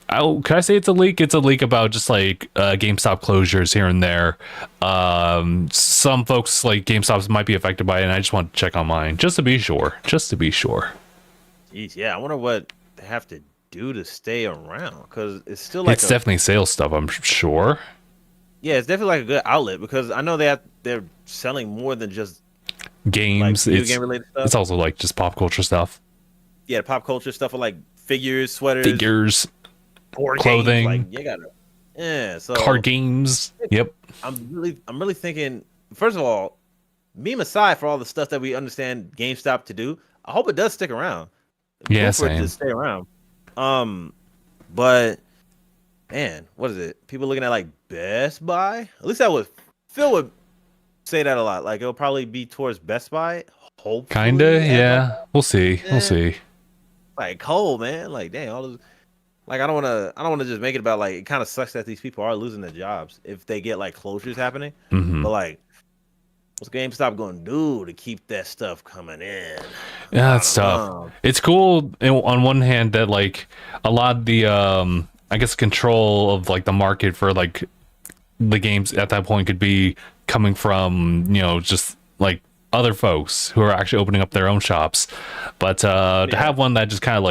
Can I say it's a leak? It's a leak about just like GameStop closures here and there. Some folks like GameStops might be affected by it, and I just want to check on mine just to be sure. Just to be sure. Jeez, yeah, I wonder what they have to do to stay around because it's still like it's definitely sales stuff. I'm sure. Yeah, it's definitely like a good outlet because I know they're selling more than just games. Like game related stuff. It's also like just pop culture stuff. Yeah, pop culture stuff with like figures, sweaters, board clothing. Games, like you gotta, so card games. Yep. I'm really thinking. First of all, meme aside for all the stuff that we understand GameStop to do, I hope it does stick around. Yeah, for it to stay around. But man, what is it? People looking at like Best Buy? At least Phil would say that a lot. Like it'll probably be towards Best Buy. Hopefully. Kinda, yeah. We'll see. We'll see. Like Cole, man. Like dang, all this. Like I don't wanna just make it about like it kind of sucks that these people are losing their jobs if they get like closures happening. But like what's GameStop going to do to keep that stuff coming in? Yeah, that's tough. It's cool on one hand that like a lot of the I guess control of like the market for like the games at that point could be coming from, you know, just like other folks who are actually opening up their own shops. But to have one that just kind of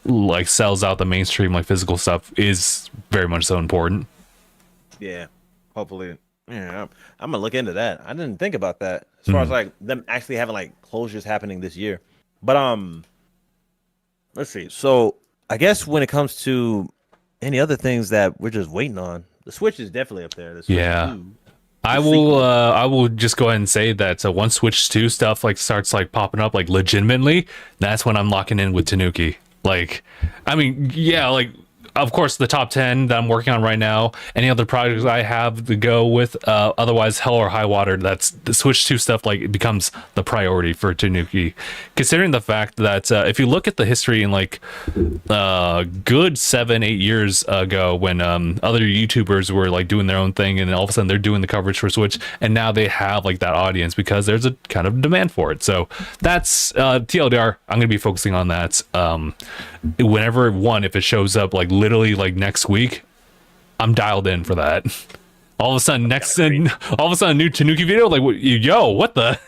like sells out the mainstream like physical stuff is very much so important. Yeah, hopefully. Yeah, I'm gonna look into that. I didn't think about that as far as like them actually having like closures happening this year. But let's see. So I guess when it comes to any other things that we're just waiting on, the Switch is definitely up there. The Switch 2, I will just go ahead and say that once Switch 2 stuff like starts like popping up like legitimately, that's when I'm locking in with Tanuki. Like, I mean, yeah, like of course the top 10 that I'm working on right now, any other projects I have to go with, otherwise hell or high water, that's the Switch 2 stuff, like it becomes the priority for Tanuki, considering the fact that if you look at the history in like good 7-8 years ago when other YouTubers were like doing their own thing and then all of a sudden they're doing the coverage for Switch and now they have like that audience because there's a kind of demand for it. So that's TLDR. I'm gonna be focusing on that whenever if it shows up like literally like next week, I'm dialed in for that. All of a sudden a new Tanuki video, like what the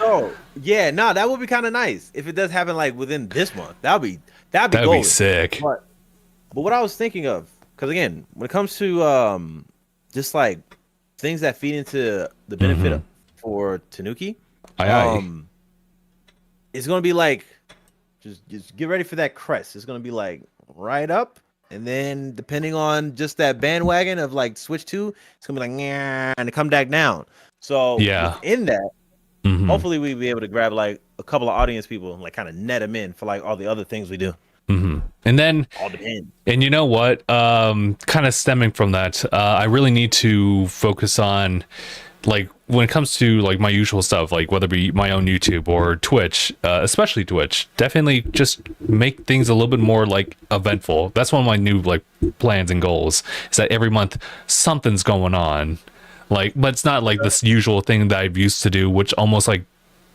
oh yeah, no, that would be kind of nice if it does happen like within this month. That'd be sick. But what I was thinking of, because again, when it comes to just like things that feed into the benefit for Tanuki, it's gonna be like just get ready for that crest. It's gonna be like right up, and then depending on just that bandwagon of like Switch 2, it's gonna be like and to come back down. So Yeah. within that, Mhm. hopefully we'll be able to grab like a couple of audience people and like kind of net them in for like all the other things we do. Mhm. And then, All depends. and you know what? Kind of stemming from that, I really need to focus on, like, when it comes to like my usual stuff, like whether it be my own YouTube or Twitch, especially Twitch, definitely just make things a little bit more like eventful. That's one of my new like plans and goals, is that every month something's going on. Like, but it's not like this usual thing that I've used to do, which almost like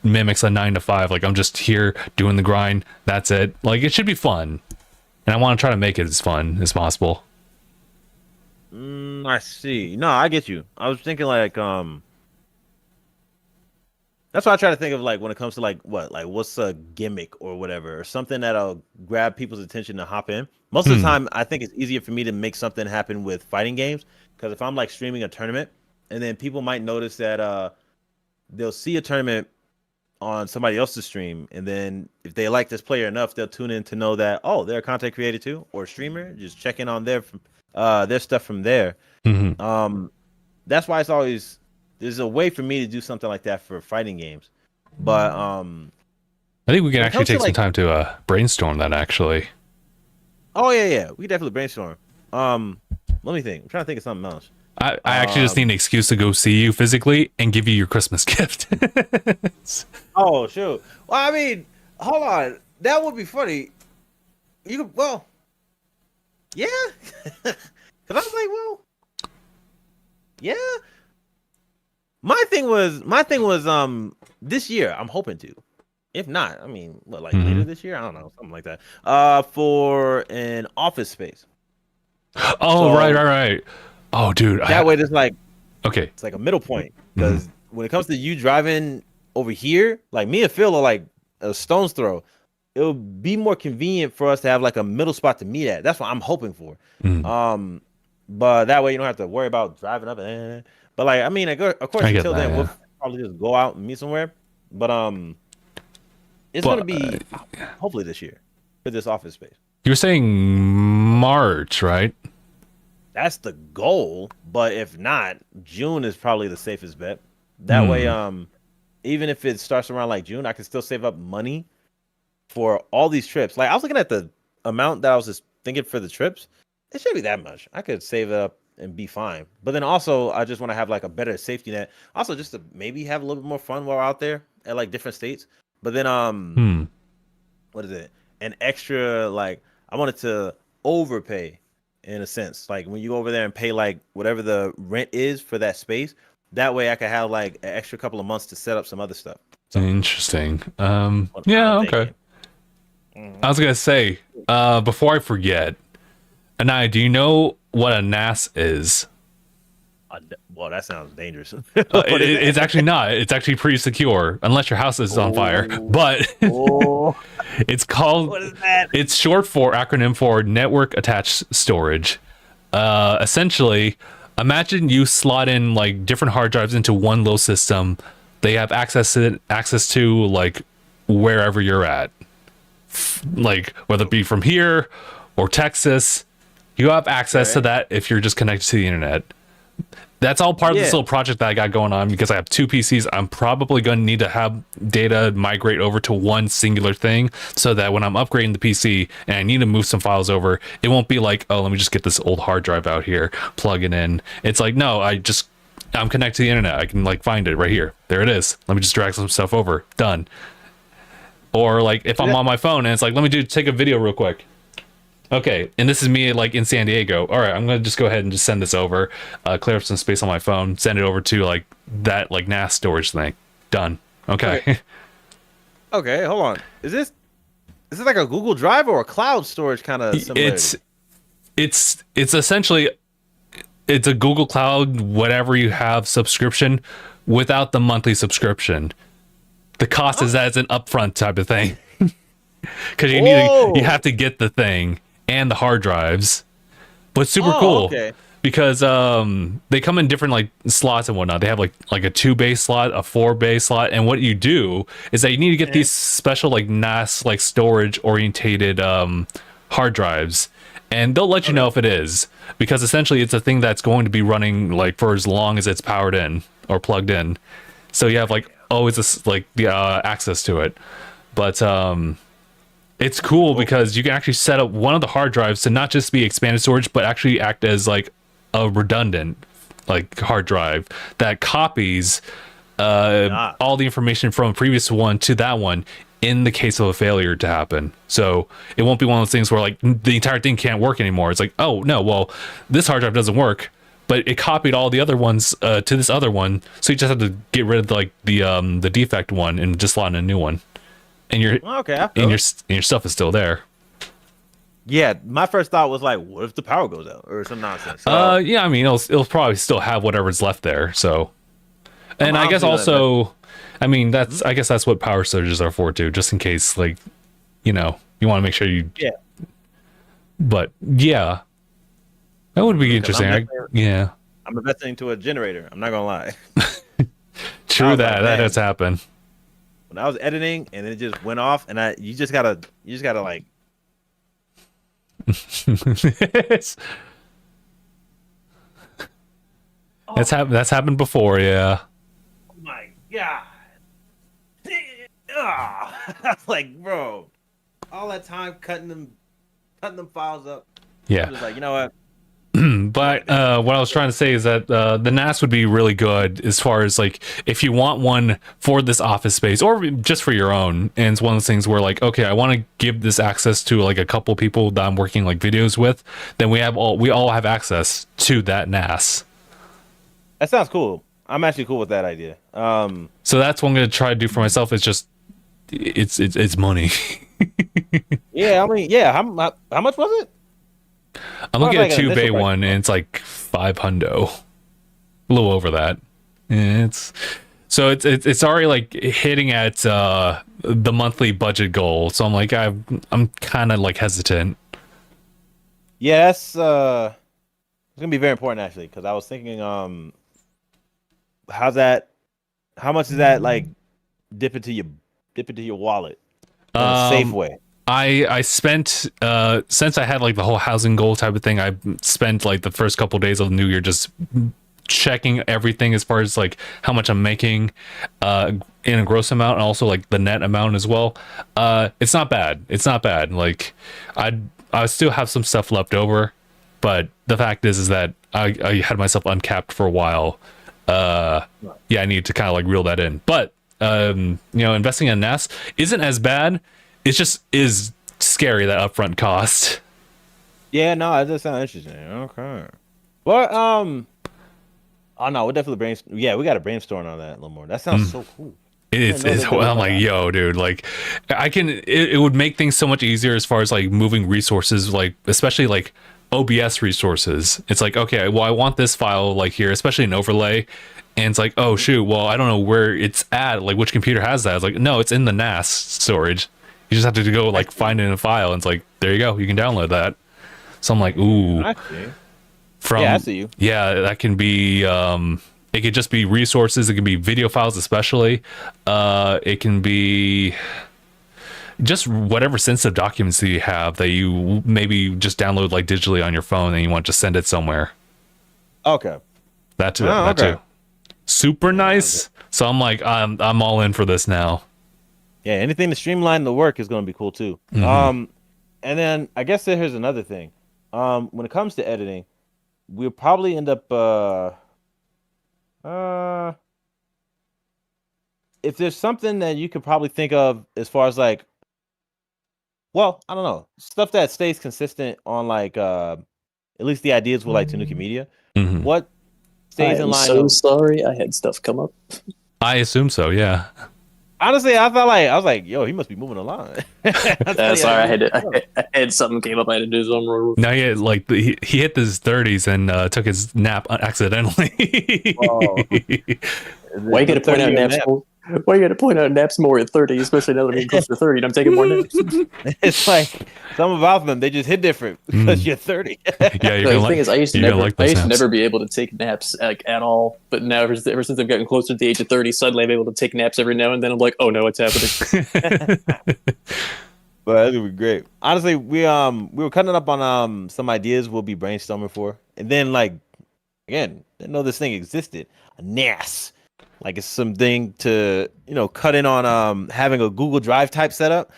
mimics a 9 to 5. Like, I'm just here doing the grind. That's it. Like, it should be fun, and I want to try to make it as fun as possible. I see. No, I get you. I was thinking like that's what I try to think of, like when it comes to like what's a gimmick or whatever, or something that'll grab people's attention to hop in. Most of the time, I think it's easier for me to make something happen with fighting games, because if I'm like streaming a tournament, and then people might notice that they'll see a tournament on somebody else's stream, and then if they like this player enough, they'll tune in to know that, oh, they're a content creator too, or a streamer, just checking on their stuff from there. That's why it's always, there's a way for me to do something like that for fighting games. But I think we can actually take some time to brainstorm that, actually. Oh yeah, we definitely brainstorm. Let me think. I'm trying to think of something else. I actually just need an excuse to go see you physically and give you your Christmas gift. Oh shoot. Well, I mean, hold on. That would be funny. You could, well, yeah. Cause I was like, well, yeah. My thing was this year. I'm hoping to. If not, I mean, what, like later this year? I don't know, something like that. For an office space. Oh, so, right. Oh, dude. That way, it's like, okay, it's like a middle point, because when it comes to you driving over here, like me and Phil are like a stone's throw. It'll be more convenient for us to have like a middle spot to meet at. That's what I'm hoping for. But that way you don't have to worry about driving up. But like, I mean, of course, until then, we'll probably just go out and meet somewhere. But it's gonna be hopefully this year for this office space. You were saying March, right? That's the goal, but if not, June is probably the safest bet. That way, even if it starts around like June, I can still save up money for all these trips. Like, I was looking at the amount that I was just thinking for the trips. It shouldn't be that much. I could save it up and be fine. But then also, I just want to have like a better safety net. Also, just to maybe have a little bit more fun while we're out there at like different states. But then, what is it? An extra, like, I wanted to overpay in a sense. Like, when you go over there and pay like whatever the rent is for that space, that way I could have like an extra couple of months to set up some other stuff. So, interesting. Yeah, okay. I was gonna say, before I forget, Aniyah, do you know what a NAS is? Well, that sounds dangerous. It's actually not. It's actually pretty secure, unless your house is on fire. But it's called. What is that? It's acronym for Network Attached Storage. Essentially, imagine you slot in like different hard drives into one little system. They have access to like wherever you're at, like whether it be from here or Texas. You have access to that if you're just connected to the internet. That's all part of this little project that I got going on, because I have 2 PCs. I'm probably going to need to have data migrate over to one singular thing, so that when I'm upgrading the PC and I need to move some files over, it won't be like, oh, let me just get this old hard drive out here, plug it in. It's like, no, I'm connected to the internet. I can like find it right here. There it is. Let me just drag some stuff over. Done. Or like if I'm on my phone and it's like, let me take a video real quick. Okay, and this is me like in San Diego. All right, I'm gonna just go ahead and just send this over, clear up some space on my phone, send it over to like that like NAS storage thing. Done. Okay. Okay, hold on. Is it like a Google Drive or a cloud storage kind of similarity? It's essentially it's a Google Cloud, whatever you have subscription, without the monthly subscription. The cost is as an upfront type of thing, because you have to get the thing and the hard drives, but super cool. Okay. Because they come in different like slots and whatnot. They have like a 2 bay slot, a 4 bay slot, and what you do is that you need to get these special like NAS like storage orientated hard drives, and they'll let you know if it is, because essentially it's a thing that's going to be running like for as long as it's powered in. or plugged in, so you have like always this like the access to it. But it's cool because you can actually set up one of the hard drives to not just be expanded storage, but actually act as like a redundant like hard drive that copies all the information from a previous one to that one in the case of a failure to happen. So it won't be one of those things where like the entire thing can't work anymore. It's like, oh no, well, this hard drive doesn't work, but it copied all the other ones to this other one, so you just have to get rid of like the defect one and just slot in a new one, and your stuff is still there. Yeah, my first thought was like, what if the power goes out or some nonsense? Yeah, I mean, it'll probably still have whatever's left there. So, and I guess also, I mean, I guess that's what power surges are for too, just in case, like, you know, you want to make sure you. Yeah. But yeah, that would be interesting. I'm investing into a generator. I'm not gonna lie. True that. That does happen. When I was editing and it just went off, and you just gotta like. That's happened before, yeah. Oh my god. Like, bro, all that time cutting them files up. Yeah. I'm just like, you know what? But what I was trying to say is that the NAS would be really good as far as like if you want one for this office space or just for your own. And it's one of those things where like, okay, I want to give this access to like a couple people that I'm working like videos with. Then we all have access to that NAS. That sounds cool. I'm actually cool with that idea. So that's what I'm gonna try to do for myself. It's just it's money. Yeah, I mean, yeah. How much was it? I'm looking at a 2-bay one, and it's like $500, a little over that. And it's already like hitting at the monthly budget goal. So I'm like, I'm kind of like hesitant. Yeah, that's it's gonna be very important actually, because I was thinking, how much is that like dip into your wallet in a safe way? I spent since I had like the whole housing goal type of thing, I spent like the first couple of days of the new year just checking everything as far as like how much I'm making in a gross amount, and also like the net amount as well. It's not bad. Like I still have some stuff left over, but the fact is that I had myself uncapped for a while. Yeah, I need to kind of like reel that in. But you know, investing in NAS isn't as bad. It just is scary, that upfront cost. Yeah, no, it does sound interesting. Okay. Well, oh no, we'll definitely brainstorm. Yeah, we got to brainstorm on that a little more. That sounds so cool. It's well, I'm like, yo, dude, like it would make things so much easier as far as like moving resources, like especially like OBS resources. It's like, okay, well, I want this file like here, especially an overlay. And it's like, oh shoot, well, I don't know where it's at, like which computer has that. It's like, no, it's in the NAS storage. You just have to go like find it in a file, and it's like, there you go, you can download that. So I'm like, ooh. I see you. Yeah, that can be it could just be resources, it can be video files especially. It can be just whatever sensitive documents that you have that you maybe just download like digitally on your phone and you want to send it somewhere. Okay. That too. Super nice. So I'm like, I'm all in for this now. Yeah, anything to streamline the work is going to be cool too. Mm-hmm. And then I guess here's another thing. When it comes to editing, we'll probably end up if there's something that you could probably think of as far as like, well, I don't know, stuff that stays consistent on like at least the ideas with like Tanuki Media. Mm-hmm. What stays in line? I'm so sorry, I had stuff come up. I assume so, yeah. Honestly, I was like, yo, he must be moving along. Sorry, I had something came up. I had to do some. Now he hit his 30s and took his nap accidentally. Why you gotta point out naps? Why you gotta point out naps more at 30, especially now that I'm getting close to 30 and I'm taking more naps? It's like some about them, they just hit different because you're 30. Yeah, the thing is, I used to never be able to take naps like at all. But now, ever since I've gotten closer to the age of 30, suddenly I'm able to take naps every now and then. I'm like, oh no, it's happening. But that would be great. Honestly, we were cutting up on some ideas we'll be brainstorming for, and then like again, didn't know this thing existed. A NAS, like it's something to cut in on having a Google Drive type setup.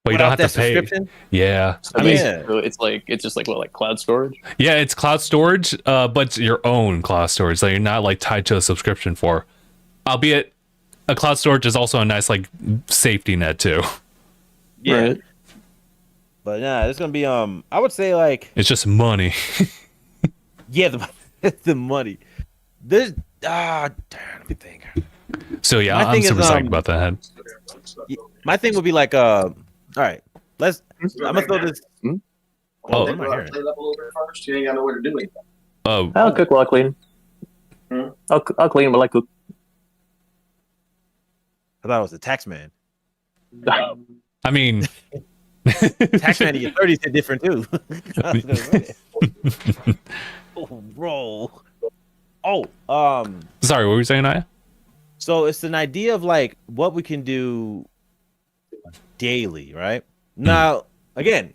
But you don't have to pay. Yeah. So it's just like cloud storage? Yeah, it's cloud storage, but it's your own cloud storage that you're not like tied to a subscription for. Albeit a cloud storage is also a nice like safety net too. Yeah. Right. But it's gonna be I would say like it's just money. Yeah, the money. There's damn, let me think. So yeah, I'm super psyched about that. My thing would be like all right, I'm gonna throw this. Oh, am I hearing? First, you ain't got nowhere to do anything. Oh, I'll cook while I clean. I'll clean while I cook. I thought it was the tax man. I mean, tax man in your 30s is different too. Oh, bro. Oh, sorry, what were you saying, Aniyah? So it's an idea of like what we can do daily, right? Now, again,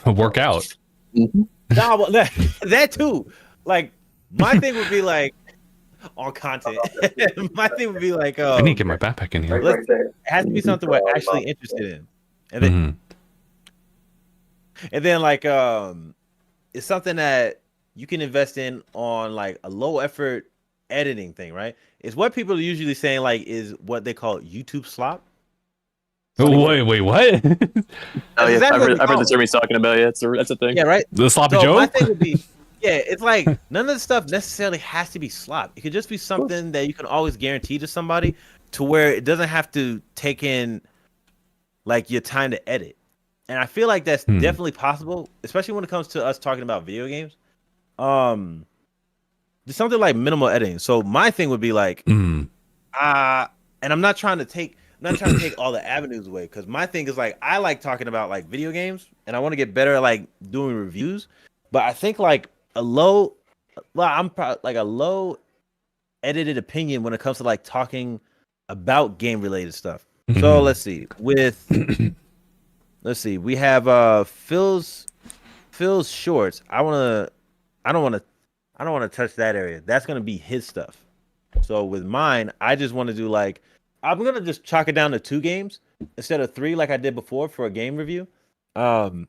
work out. No, that too. Like my thing would be like on content. My thing would be like I need to get my backpack in here. It has to be something we're actually interested in, and then and then like it's something that you can invest in on like a low effort editing thing, right? It's what people are usually saying like is what they call YouTube slop. Wait, what? Oh yeah, I've heard the term he's talking about. Yeah, that's a thing. Yeah, right. The sloppy Joe. My thing would be, yeah, it's like none of the stuff necessarily has to be slop. It could just be something that you can always guarantee to somebody, to where it doesn't have to take in like your time to edit. And I feel like that's definitely possible, especially when it comes to us talking about video games. There's something like minimal editing. So my thing would be like, and I'm not trying to take all the avenues away, because my thing is like I like talking about like video games and I want to get better at like doing reviews, but I think like a low edited opinion when it comes to like talking about game related stuff. So let's see, we have Phil's shorts. I don't want to touch that area. That's gonna be his stuff. So with mine, I just want to do like, I'm gonna just chalk it down to 2 games instead of 3 like I did before for a game review. But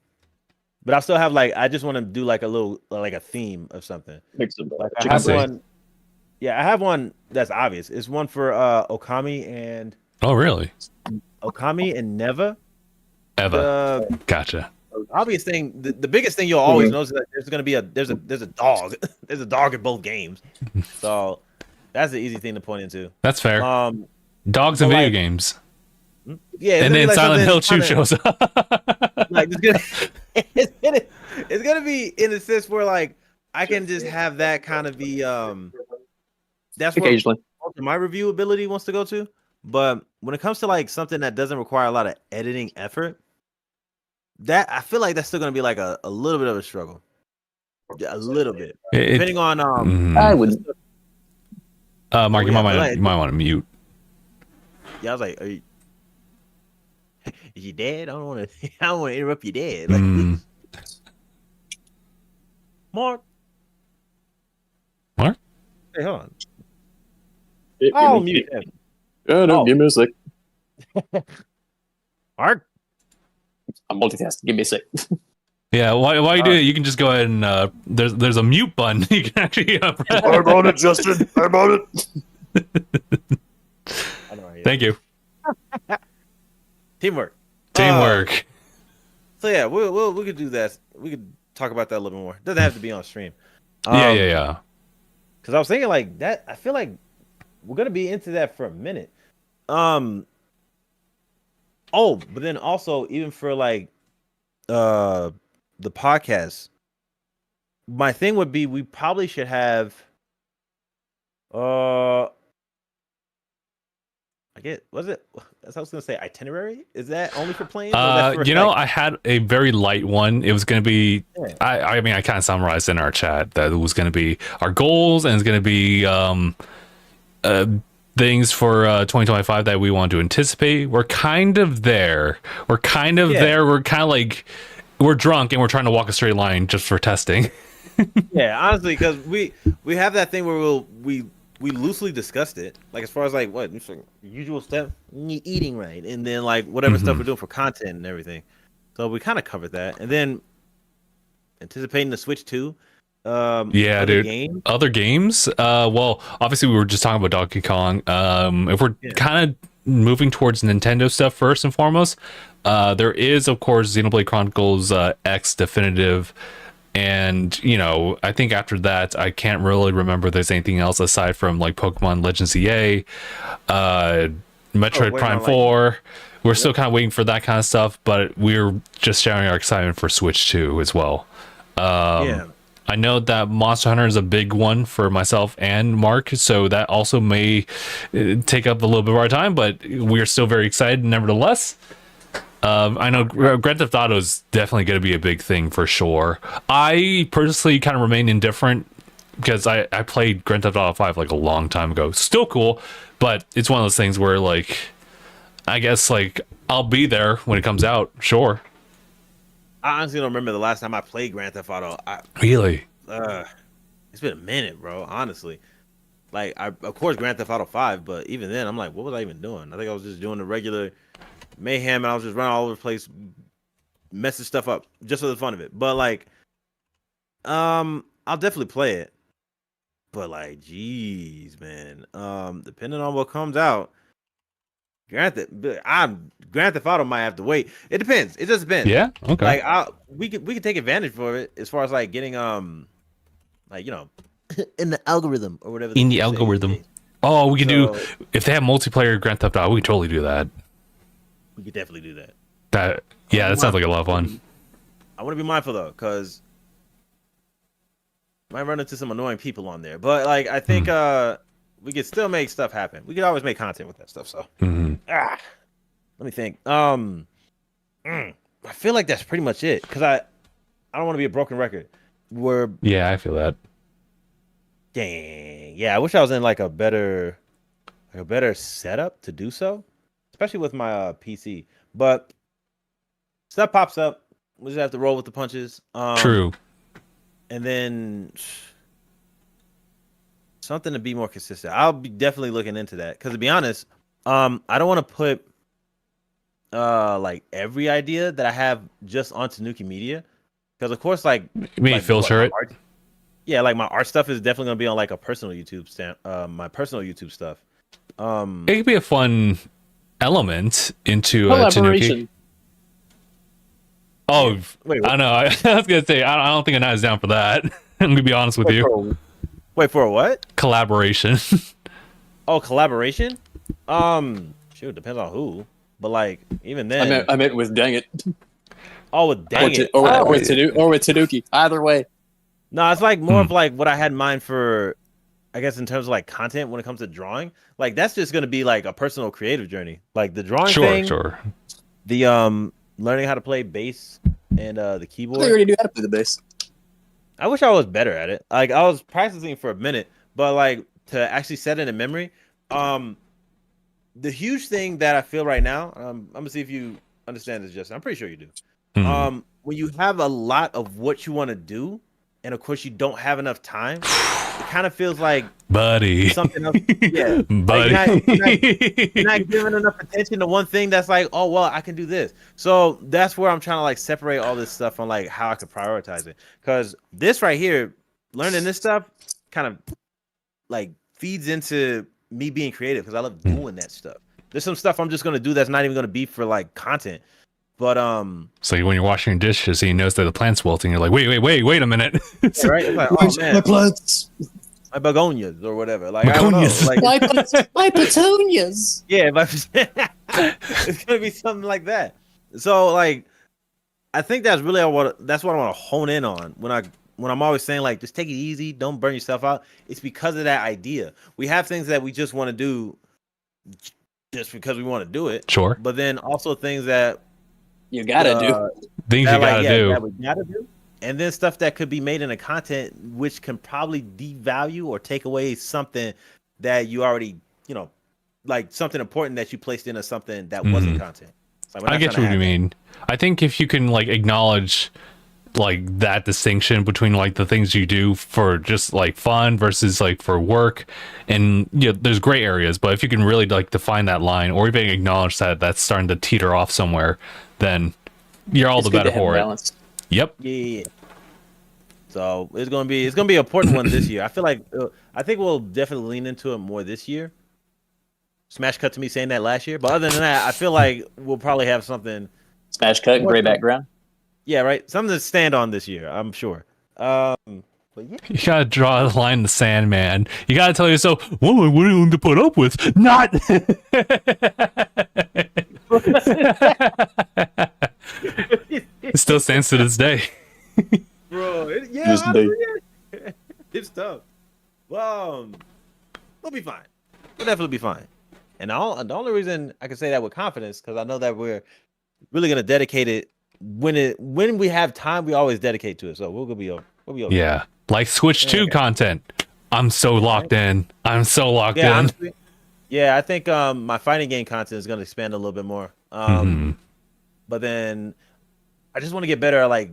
I still have like, I just want to do like a little like a theme of something. Like I have one. Yeah, I have one that's obvious. It's one for Okami and. Oh really? Okami and Neva. Eva. Gotcha. Obvious thing, the biggest thing you'll always know is that there's gonna be there's a dog. There's a dog in both games. So that's the easy thing to point into. That's fair. Dogs in video games. Yeah, and then like Silent Hill 2 shows up. Like it's gonna be in a sense where like I can just have that kind of be that's occasionally what my review ability wants to go to. But when it comes to like something that doesn't require a lot of editing effort, that I feel like that's still gonna be like a little bit of a struggle. A little bit. Depending on I wouldn't. Mark, you might want to mute. Yeah, I was like, is you dead? I don't want to interrupt you dead. Like, Mark. Hey, hold on. Oh, mute him. Oh no, give me a sec. Mark. I'm multitasking. Give me a sec. Yeah, while you do it, you can just go ahead and there's a mute button. You can actually press. I'm on it, Justin. I'm on it. Thank you. Teamwork. So yeah, we could do that. We could talk about that a little more. Doesn't have to be on stream. Yeah. Because I was thinking like that. I feel like we're gonna be into that for a minute. But then also even for like the podcast, my thing would be we probably should have I was gonna say itinerary. Is that only for playing? I had a very light one. It was gonna be I mean I kind of summarized in our chat that it was gonna be our goals, and it's gonna be things for 2025 that we want to anticipate. We're kind of there. We're kind of like we're drunk and we're trying to walk a straight line just for testing. Yeah, honestly, because we have that thing where we loosely discussed it, like as far as like what usual stuff, eating right, and then like whatever stuff we're doing for content and everything. So we kind of covered that, and then anticipating the Switch 2. Yeah, other dude. games? Other games? Well, obviously we were just talking about Donkey Kong. If we're kind of moving towards Nintendo stuff first and foremost, there is of course Xenoblade Chronicles X Definitive, and you know, I think after that I can't really remember if there's anything else aside from like Pokemon Legends EA, Metroid Prime 4. We're still kind of waiting for that kind of stuff, but we're just sharing our excitement for Switch 2 as well. I know that Monster Hunter is a big one for myself and Mark, so that also may take up a little bit of our time, but we're still very excited nevertheless. I know Grand Theft Auto is definitely going to be a big thing for sure. I personally kind of remain indifferent because I played Grand Theft Auto 5 like a long time ago. Still cool, but it's one of those things where like, I guess like I'll be there when it comes out, sure. I honestly don't remember the last time I played Grand Theft Auto. Really? It's been a minute, bro. Honestly, like of course Grand Theft Auto 5, but even then, I'm like, what was I even doing? I think I was just doing the regular mayhem, and I was just running all over the place, messing stuff up just for the fun of it. But like, I'll definitely play it. But like, geez, man, depending on what comes out. Grand Theft Auto might have to wait. It depends. It just depends. Yeah. Okay. Like we could take advantage for it as far as like getting like you know in the algorithm or whatever. In the algorithm. Oh, we can do if they have multiplayer Grand Theft Auto. We can totally do that. We could definitely do that. That sounds like a lot of fun. I want to be mindful though, because might run into some annoying people on there. But like I think we could still make stuff happen. We could always make content with that stuff. So let me think. I feel like that's pretty much it. Because I don't want to be a broken record. Yeah, I feel that. Dang. Yeah, I wish I was in like a better setup to do so. Especially with my PC. But stuff pops up. We just have to roll with the punches. True. And then something to be more consistent. I'll be definitely looking into that. Because to be honest, I don't want to put like every idea that I have just on Tanuki Media. Because of course, like you mean filter it? Yeah, like my art stuff is definitely gonna be on like a personal YouTube my personal YouTube stuff. It could be a fun element into Tanuki. Oh, wait, I don't know. I was gonna say I don't think Aniyah's down for that. I'm gonna be honest with you. Wait for a what? Collaboration. Oh, collaboration? Shoot, depends on who. But like, even then, I meant with DangIT. Oh, with DangIT, or with Tanuki. Either way. No, it's like more of like what I had in mind for, I guess, in terms of like content when it comes to drawing. Like that's just gonna be like a personal creative journey. Like the drawing thing. Sure. The learning how to play bass and the keyboard. I already knew how to play the bass. I wish I was better at it. Like I was practicing for a minute, but like to actually set it in memory. The huge thing that I feel right now, I'm gonna see if you understand this, Justin. I'm pretty sure you do. When you have a lot of what you want to do, and of course you don't have enough time, it kind of feels like something else. Yeah, buddy. Like you're not giving enough attention to one thing that's like, oh well, I can do this. So that's where I'm trying to like separate all this stuff on like how I could prioritize it. Because this right here, learning this stuff, kind of like feeds into me being creative because I love doing that stuff. There's some stuff I'm just gonna do that's not even gonna be for like content. But so when you're washing your dishes and you notice that the plant's wilting, you're like, wait a minute. Yeah, right? It's like, oh man, my plants, my begonias or whatever. Like begonias. I don't know, like my petunias. Yeah, it's gonna be something like that. So like, I think that's really what I want to hone in on when I'm always saying like, just take it easy, don't burn yourself out. It's because of that idea. We have things that we just want to do just because we want to do it. Sure. But then also things that you gotta do. Things you gotta do. That we gotta do. And then stuff that could be made into content, which can probably devalue or take away something that you already, like something important that you placed into something that wasn't content. Like I get what you mean. I think if you can like acknowledge like that distinction between like the things you do for just like fun versus like for work, and there's gray areas, but if you can really like define that line or even acknowledge that that's starting to teeter off somewhere, then you're all the better for it. Yep. Yeah. So it's gonna be an important one this year. I feel like I think we'll definitely lean into it more this year. Smash cut to me saying that last year, but other than that, I feel like we'll probably have something. Smash cut, gray background. Yeah, right. Something to stand on this year, I'm sure. But yeah. You gotta draw a line in the sand, man. You gotta tell yourself, well, what are you willing to put up with? Not. It still stands to this day. Bro, it's tough. Well, we'll be fine. We'll definitely be fine. And the only reason I can say that with confidence, because I know that we're really gonna dedicate it when we have time. We always dedicate to it, so we'll be okay. Yeah, like Switch 2 content. I'm so locked in. I'm so locked in. Honestly, yeah, I think my fighting game content is gonna expand a little bit more. But then I just want to get better at like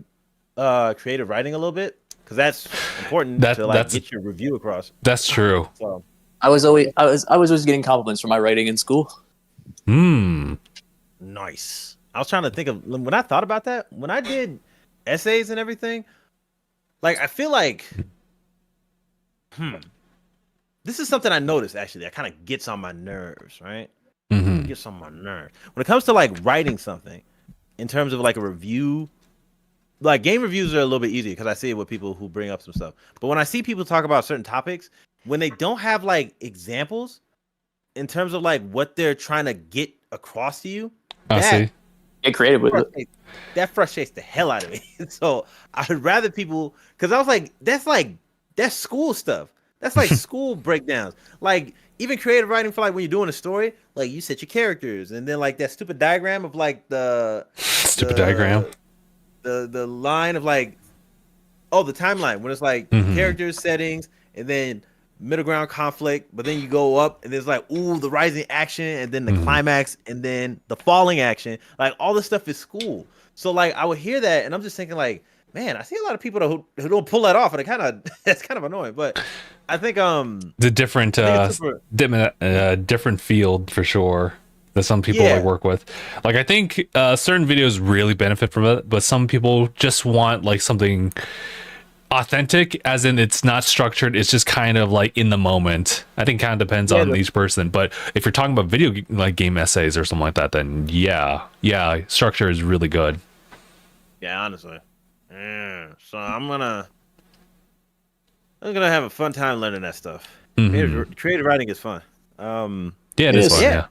creative writing a little bit, because that's important to like get your review across. That's true. So I was always getting compliments for my writing in school. Nice. I was trying to think of when I thought about that, when I did essays and everything, like I feel like this is something I noticed actually that kind of gets on my nerves, right? Gets on my nerves. When it comes to like writing something in terms of like a review, like game reviews are a little bit easier because I see it with people who bring up some stuff. But when I see people talk about certain topics, when they don't have like examples in terms of like what they're trying to get across to you, get creative with it. That frustrates the hell out of me. So I'd rather people, because I was like, that's school stuff. That's like school breakdowns. Like even creative writing for like when you're doing a story, like you set your characters, and then like that stupid diagram of like the line of like, the timeline when it's like characters, settings, and then middle ground conflict, but then you go up and there's like, the rising action, and then the climax, and then the falling action. Like all this stuff is school. So like I would hear that and I'm just thinking like, man, I see a lot of people who don't pull that off, and that's kind of annoying. But I think the different different field for sure that some people like work with. Like I think certain videos really benefit from it, but some people just want like something authentic, as in it's not structured, it's just kind of like in the moment. I think kind of depends on each person, but if you're talking about video like game essays or something like that, then yeah, structure is really good. Yeah, honestly. So I'm gonna have a fun time learning that stuff. Creative writing is fun. It is fun. Yeah.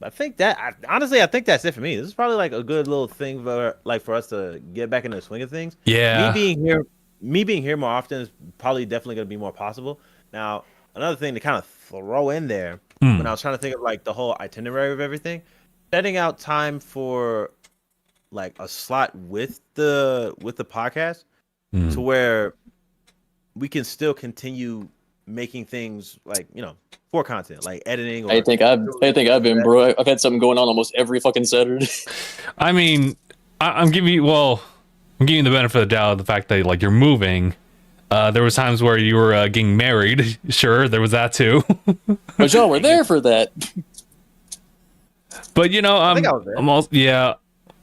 I think that's it for me. This is probably like a good little thing for us to get back into the swing of things. Yeah. Me being here more often is probably definitely going to be more possible. Now, another thing to kind of throw in there when I was trying to think of like the whole itinerary of everything, setting out time for like a slot with the podcast to where we can still continue making things like, for content, like editing. I think I've been, bro. I've had something going on almost every fucking Saturday. I mean, I'm giving you the benefit of the doubt of the fact that like you're moving. There was times where you were getting married. Sure, there was that too. But y'all were there for that. But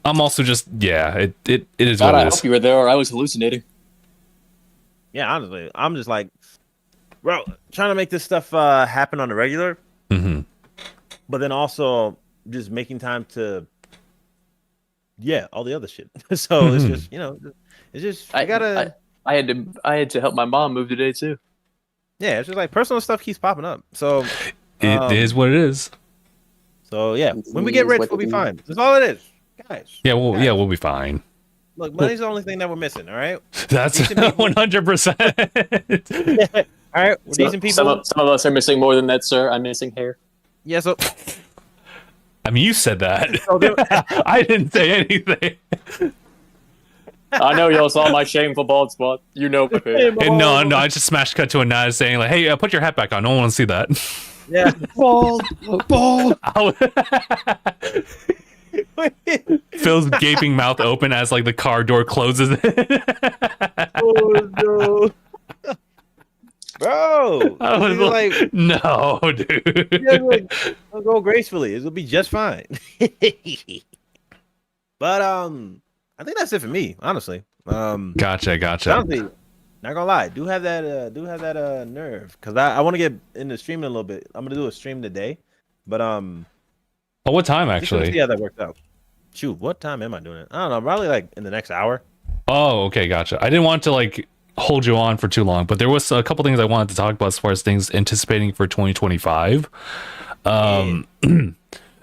I'm also just it is God, what it I is. hope you were there, or I was hallucinating. Yeah, honestly, I'm just like, bro, trying to make this stuff happen on the regular, but then also just making time to, all the other shit. So it's just, it's just I had to help my mom move today too. Yeah, it's just like personal stuff keeps popping up. So it is what it is. So yeah, when we get rich, we'll be fine. That's all it is, guys. Yeah, we'll be fine. Look, money's the only thing that we're missing. All right, that's 100%. All right, we're decent people. Some of us are missing more than that, sir. I'm missing hair. Yeah, so I mean, you said that. I didn't say anything. I know y'all saw my shameful bald spot. You know, no, I just smashed cut to a nod saying like, "Hey, put your hat back on. No one wants to see that." Yeah, bald. Phil's gaping mouth open as like the car door closes. Oh no, bro! I was like, no, dude. I'll go gracefully. It'll be just fine. But I think that's it for me, honestly. Gotcha. Honestly, not gonna lie, do have that nerve because I want to get into streaming a little bit. I'm gonna do a stream today, but Oh, what time see actually? how that works out. Shoot, what time am I doing it? I don't know, probably like in the next hour. Oh, okay, gotcha. I didn't want to like hold you on for too long, but there was a couple things I wanted to talk about as far as things anticipating for 2025.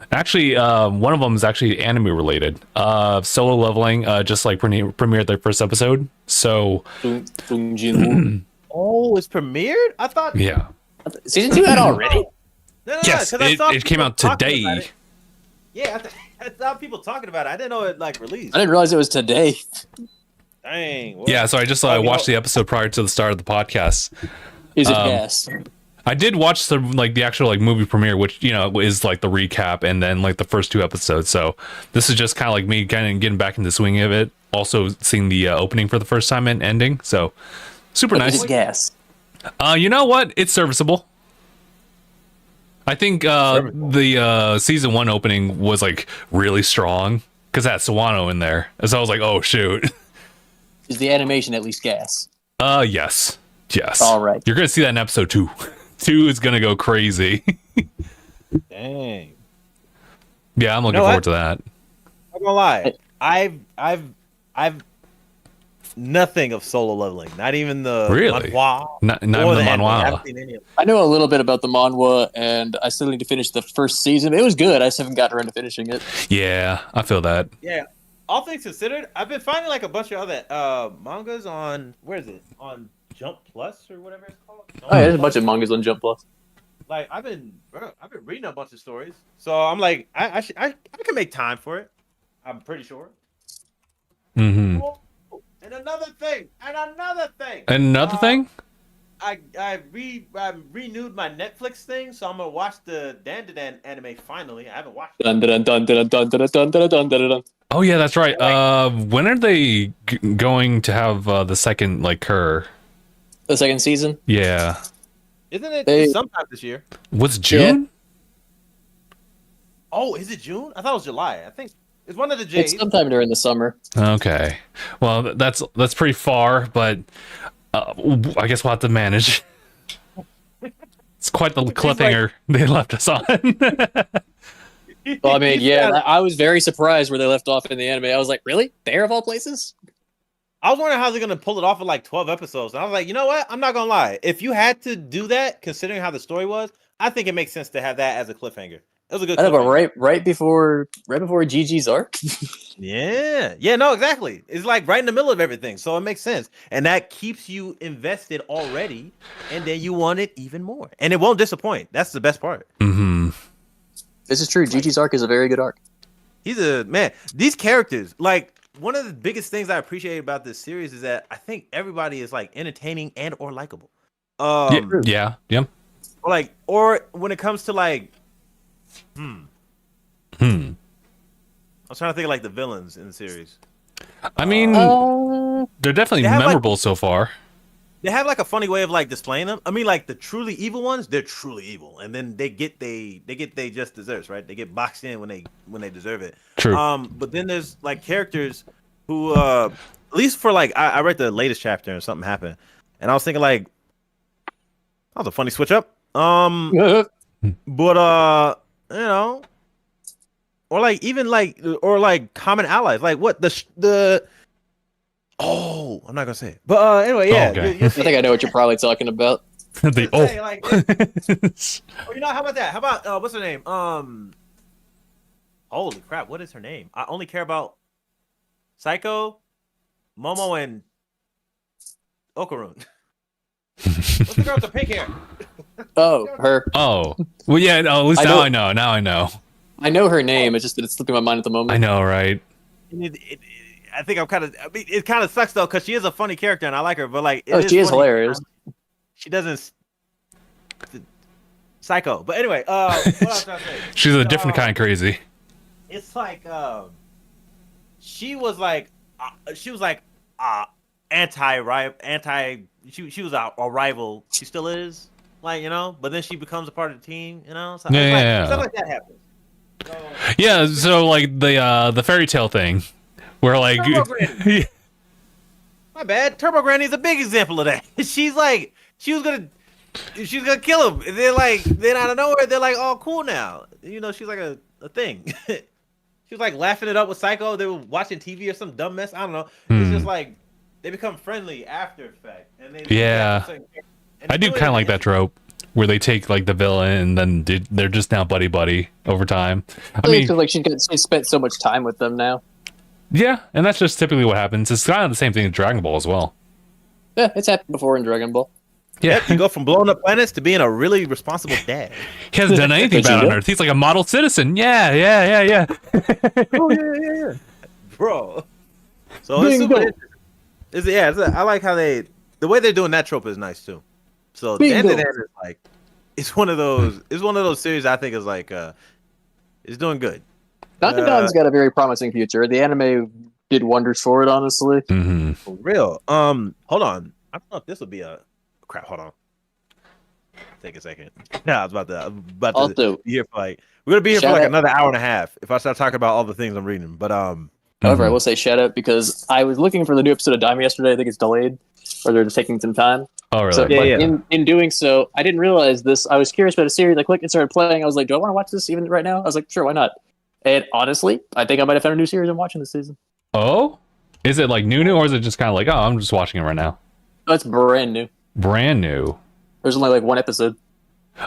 Actually, one of them is actually anime related. Solo Leveling just like premiered their first episode. So Oh, it's premiered? I thought yeah. Season 2 had already? No, Yes, 'cause I saw it came people out talking today. about it. Yeah, I saw people talking about it. I didn't know it like released. I didn't realize it was today. Dang. Well, Yeah, so I just watched the episode prior to the start of the podcast. Is it gas? I did watch the actual like movie premiere, which is like the recap and then like the first 2 episodes. So this is just kind of like me kind of getting back into the swing of it. Also seeing the opening for the first time and ending. So super But nice. Is it gas? You know what? It's serviceable. I think the season 1 opening was like really strong because that Sawano in there. So I was like, oh shoot. Is the animation at least gas? Yes. All right. You're gonna see that in episode 2. 2 is gonna go crazy. Dang. Yeah, I'm looking forward to that. I'm gonna lie. I've nothing of Solo Leveling. Not even the Really? manhwa. Not even the anime. I manhwa. haven't seen any of it. I know a little bit about the manhwa, and I still need to finish the first season. It was good. I just haven't gotten around to finishing it. Yeah, I feel that. Yeah. All things considered, I've been finding like a bunch of other mangas on where is it? On Jump Plus or whatever it's called. Oh, yeah, there's a bunch of mangas on Jump Plus. Like I've been reading a bunch of stories, so I'm like I can make time for it. I'm pretty sure. Mm-hmm. Oh, and another thing. Another thing? I renewed my Netflix thing, so I'm gonna watch the Dan anime finally. I haven't watched it. Dun, dun, dun, dun, dun, dun, dun, dun, dun, dun, dun. Oh yeah, that's right. When are they going to have the second like Cur? The second season? Yeah. Isn't it sometime this year? What's June? Oh, is it June? I thought it was July. I think it's one of the J's. It's sometime during the summer. Okay. Well, that's pretty far, but I guess we'll have to manage. It's quite the cliffhanger they left us on. Well, I mean, yeah, I was very surprised where they left off in the anime. I was like, really? There of all places? I was wondering how they're gonna pull it off in like 12 episodes, and I was like, you know what? I'm not gonna lie. If you had to do that, considering how the story was, I think it makes sense to have that as a cliffhanger. It was a good. I know, but cliffhanger. right before Gigi's arc. Yeah, no, exactly. It's like right in the middle of everything, so it makes sense, and that keeps you invested already, and then you want it even more, and it won't disappoint. That's the best part. Mm-hmm. This is true. Gigi's arc is a very good arc. He's a man. These characters, like one of the biggest things I appreciate about this series is that I think everybody is like entertaining and or likable. Yeah. Or when it comes to like, I was trying to think of like the villains in the series. I mean, they're definitely they have, memorable so far. They have like a funny way of like displaying them. I mean, like the truly evil ones, they're truly evil, and then they get they just desserts, right? They get boxed in when they deserve it. True. But then there's like characters who, at least for like, I read the latest chapter and something happened, and I was thinking like, that was a funny switch up. But you know, or like even like common allies, like what the. Oh, I'm not gonna say it. But anyway, yeah. Okay. I think I know what you're probably talking about. The Or you know, how about that? How about what's her name? Holy crap, what is her name? I only care about Psycho, Momo, and Okarun. What's the girl with the pink hair? Oh, her. Oh, well, yeah. No, at least now I know. Now I know. I know her name. It's just that it's slipping my mind at the moment. I know, right? I think I'm kind of. I mean, it kind of sucks though because she is a funny character and I like her, but like, she is hilarious. She doesn't. Psycho, but anyway, what else did I say? She's a different kind of crazy. It's like she was like anti. She was a rival. She still is, like, you know. But then she becomes a part of the team, you know. So stuff like that happens. So, yeah. So like the fairy tale thing, where like my bad. Turbo Granny's a big example of that. She's like, she's gonna kill him. And then out of nowhere, they're like, oh, cool now. You know, she's like a thing. She was like laughing it up with Psycho. They were watching TV or some dumb mess. I don't know. It's just like they become friendly after effect. And I do kind of like that trope where they take like the villain and then they're just now buddy over time. I mean, like she spent so much time with them now. Yeah, and that's just typically what happens. It's kind of the same thing in Dragon Ball as well. Yeah, it's happened before in Dragon Ball. Yeah, yep, you go from blowing up planets to being a really responsible dad. He hasn't done anything bad on Earth. He's like a model citizen. Yeah. Oh yeah, bro. So it's super interesting. I like how the way they're doing that trope is nice too. So the end of that is like, it's one of those series I think is like it's doing good. DangIT's got a very promising future. The anime did wonders for it, honestly. Mm-hmm. For real. Hold on. I don't know if this will be a crap. Hold on. Take a second. Yeah, I was about to Also, be here for like, we're gonna be here for like another hour and a half if I start talking about all the things I'm reading. But however, I will say shout out because I was looking for the new episode of Dime yesterday. I think it's delayed, or they're just taking some time. Oh, really? So, in doing so, I didn't realize this. I was curious about a series. I clicked and started playing. I was like, do I want to watch this even right now? I was like, sure, why not? And honestly, I think I might have found a new series I'm watching this season. Oh? Is it like new, or is it just kind of like, oh, I'm just watching it right now? Oh, it's brand new. Brand new. There's only like one episode.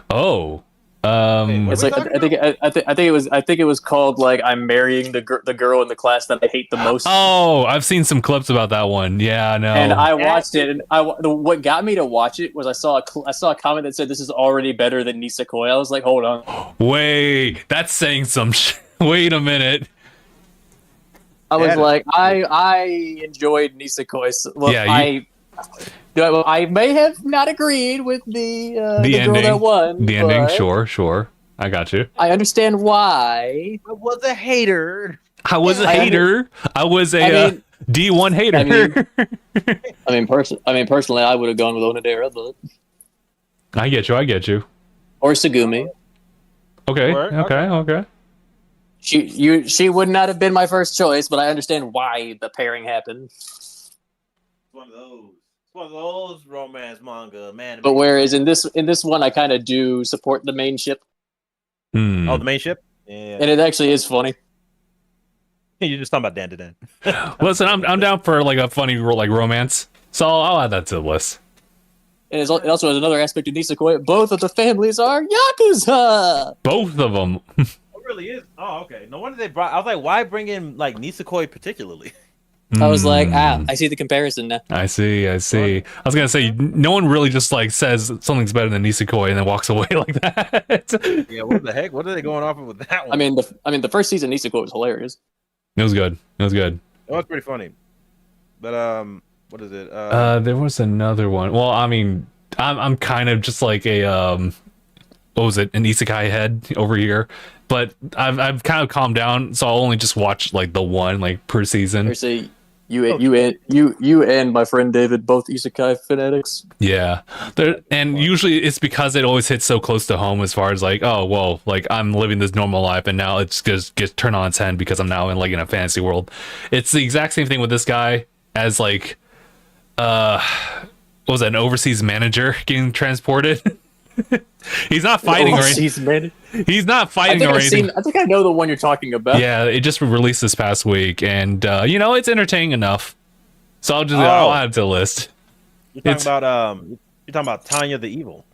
Oh. It's like I think it was called like I'm marrying the girl in the class that I hate the most. Oh, I've seen some clips about that one. Yeah, I know. And I watched it, and what got me to watch it was I saw a comment that said this is already better than Nisekoi. I was like, hold on. Wait, that's saying some wait a minute. I was like, I enjoyed Nisekoi. Well, yeah, I may have not agreed with the ending, girl that won. The ending, sure. I got you. I understand why. I was a hater. I was a D1 hater. I mean, personally, I would have gone with Onodera, but I get you. Or Tsugumi. Okay. She would not have been my first choice, but I understand why the pairing happened. One of those romance manga, man. But whereas in this one, I kind of do support the main ship. Oh, the main ship. Yeah. And it actually is funny. You're just talking about Dan to Dan. Listen, I'm down for like a funny like romance, so I'll add that to the list. And it also has another aspect of Nisekoi. Both of the families are Yakuza. Both of them. It really is. Oh, okay. No wonder they brought. I was like, why bring in like Nisekoi particularly? I was like, I see the comparison now. I see. I was gonna say, no one really just like says something's better than Nisekoi and then walks away like that. Yeah, what the heck? What are they going off of with that one? I mean, the first season Nisekoi was hilarious. It was good. It was pretty funny. But what is it? There was another one. Well, I mean, I'm kind of just like a what was it? An isekai head over here. But I've kind of calmed down, so I'll only just watch like the one like per season. You and my friend David, both isekai fanatics. Yeah, and usually it's because it always hits so close to home as far as like, oh well, like I'm living this normal life and now it's just gets turned on its head because I'm now in a fantasy world. It's the exact same thing with this guy as like, what was that, an overseas manager getting transported? He's not fighting or anything. He's not fighting or anything. I think I know the one you're talking about. Yeah, it just released this past week, and it's entertaining enough. So I'll add it to the list. You're talking about Tanya the Evil.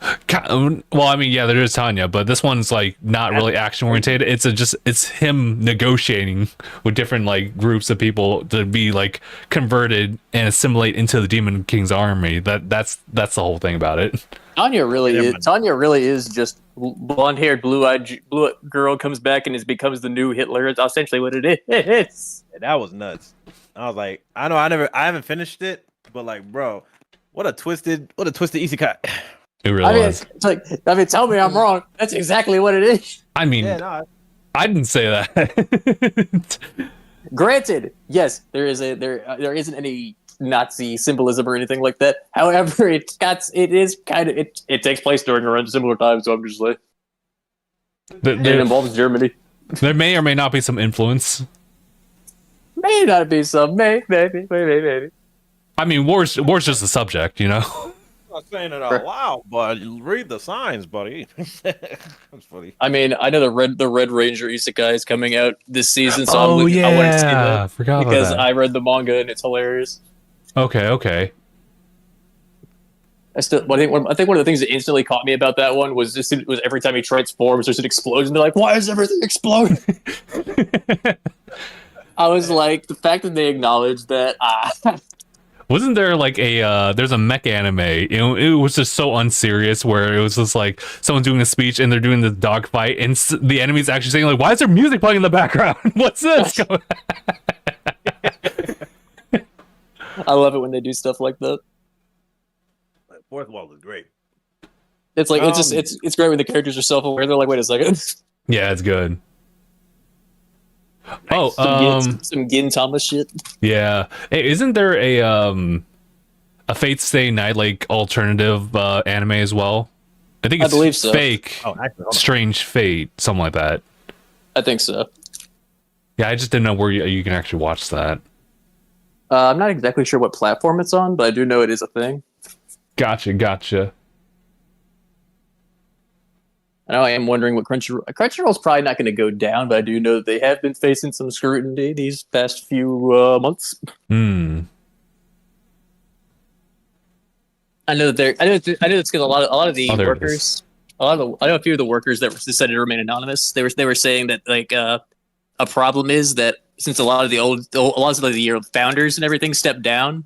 Well, I mean, yeah, there is Tanya, but this one's like not really action oriented. It's him negotiating with different like groups of people to be like converted and assimilate into the Demon King's army. That's the whole thing about it. Tanya really is just blonde-haired, blue-eyed girl comes back and becomes the new Hitler. It's essentially what it is. Yeah, that was nuts. I was like, I haven't finished it, but like, bro, what a twisted isekai. It really was. Tell me I'm wrong. That's exactly what it is. I mean, I didn't say that. Granted, yes, there isn't any Nazi symbolism or anything like that. However, it takes place during around similar times, so I'm just like, it involves Germany. There may or may not be some influence. May not be some, maybe. I mean, war's just a subject, you know. I'm not saying it out loud, but read the signs, buddy. That's funny. I mean, I know the Red Ranger isekai is coming out this season, so I Oh want to see yeah, that forgot about because that. I read the manga and it's hilarious. Okay. I think one of the things that instantly caught me about that one was every time he transforms, there's an explosion. They're like, "Why is everything exploding?" I was like, the fact that they acknowledged that. Wasn't there like there's a mech anime? You know, it was just so unserious where it was just like someone doing a speech and they're doing the dog fight and the enemy's actually saying like, "Why is there music playing in the background? What's this?" I love it when they do stuff like that. Fourth wall is great. It's like it's great when the characters are self-aware. They're like, "Wait a second." Yeah, it's good. Nice. Oh, some Gintama shit. yeah. Hey, isn't there a Fate Stay Night like alternative anime as well? I think it's I believe so. Fake. Oh, actually, hold on. Strange Fate, something like that. I think so. Yeah, I just didn't know where you can actually watch that. I'm not exactly sure what platform it's on, but I do know it is a thing. Gotcha. I know I am wondering what Crunchyroll's probably not going to go down, but I do know that they have been facing some scrutiny these past few months. Hmm. I know it's because a lot of the Oh, there it workers, is. I know a few of the workers that decided to remain anonymous. They were saying that like a problem is that since a lot of the founders and everything stepped down,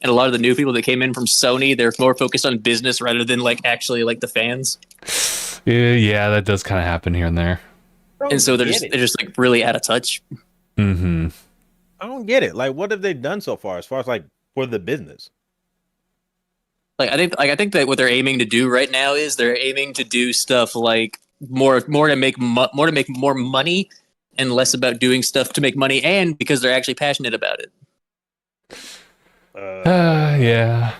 and a lot of the new people that came in from Sony, they're more focused on business rather than like actually like the fans. Yeah, that does kind of happen here and there. And so they're just like really out of touch. Mm-hmm. I don't get it. Like, what have they done so far as like for the business? I think that what they're aiming to do right now is they're aiming to do stuff like more to make more money and less about doing stuff to make money, and because they're actually passionate about it. Yeah.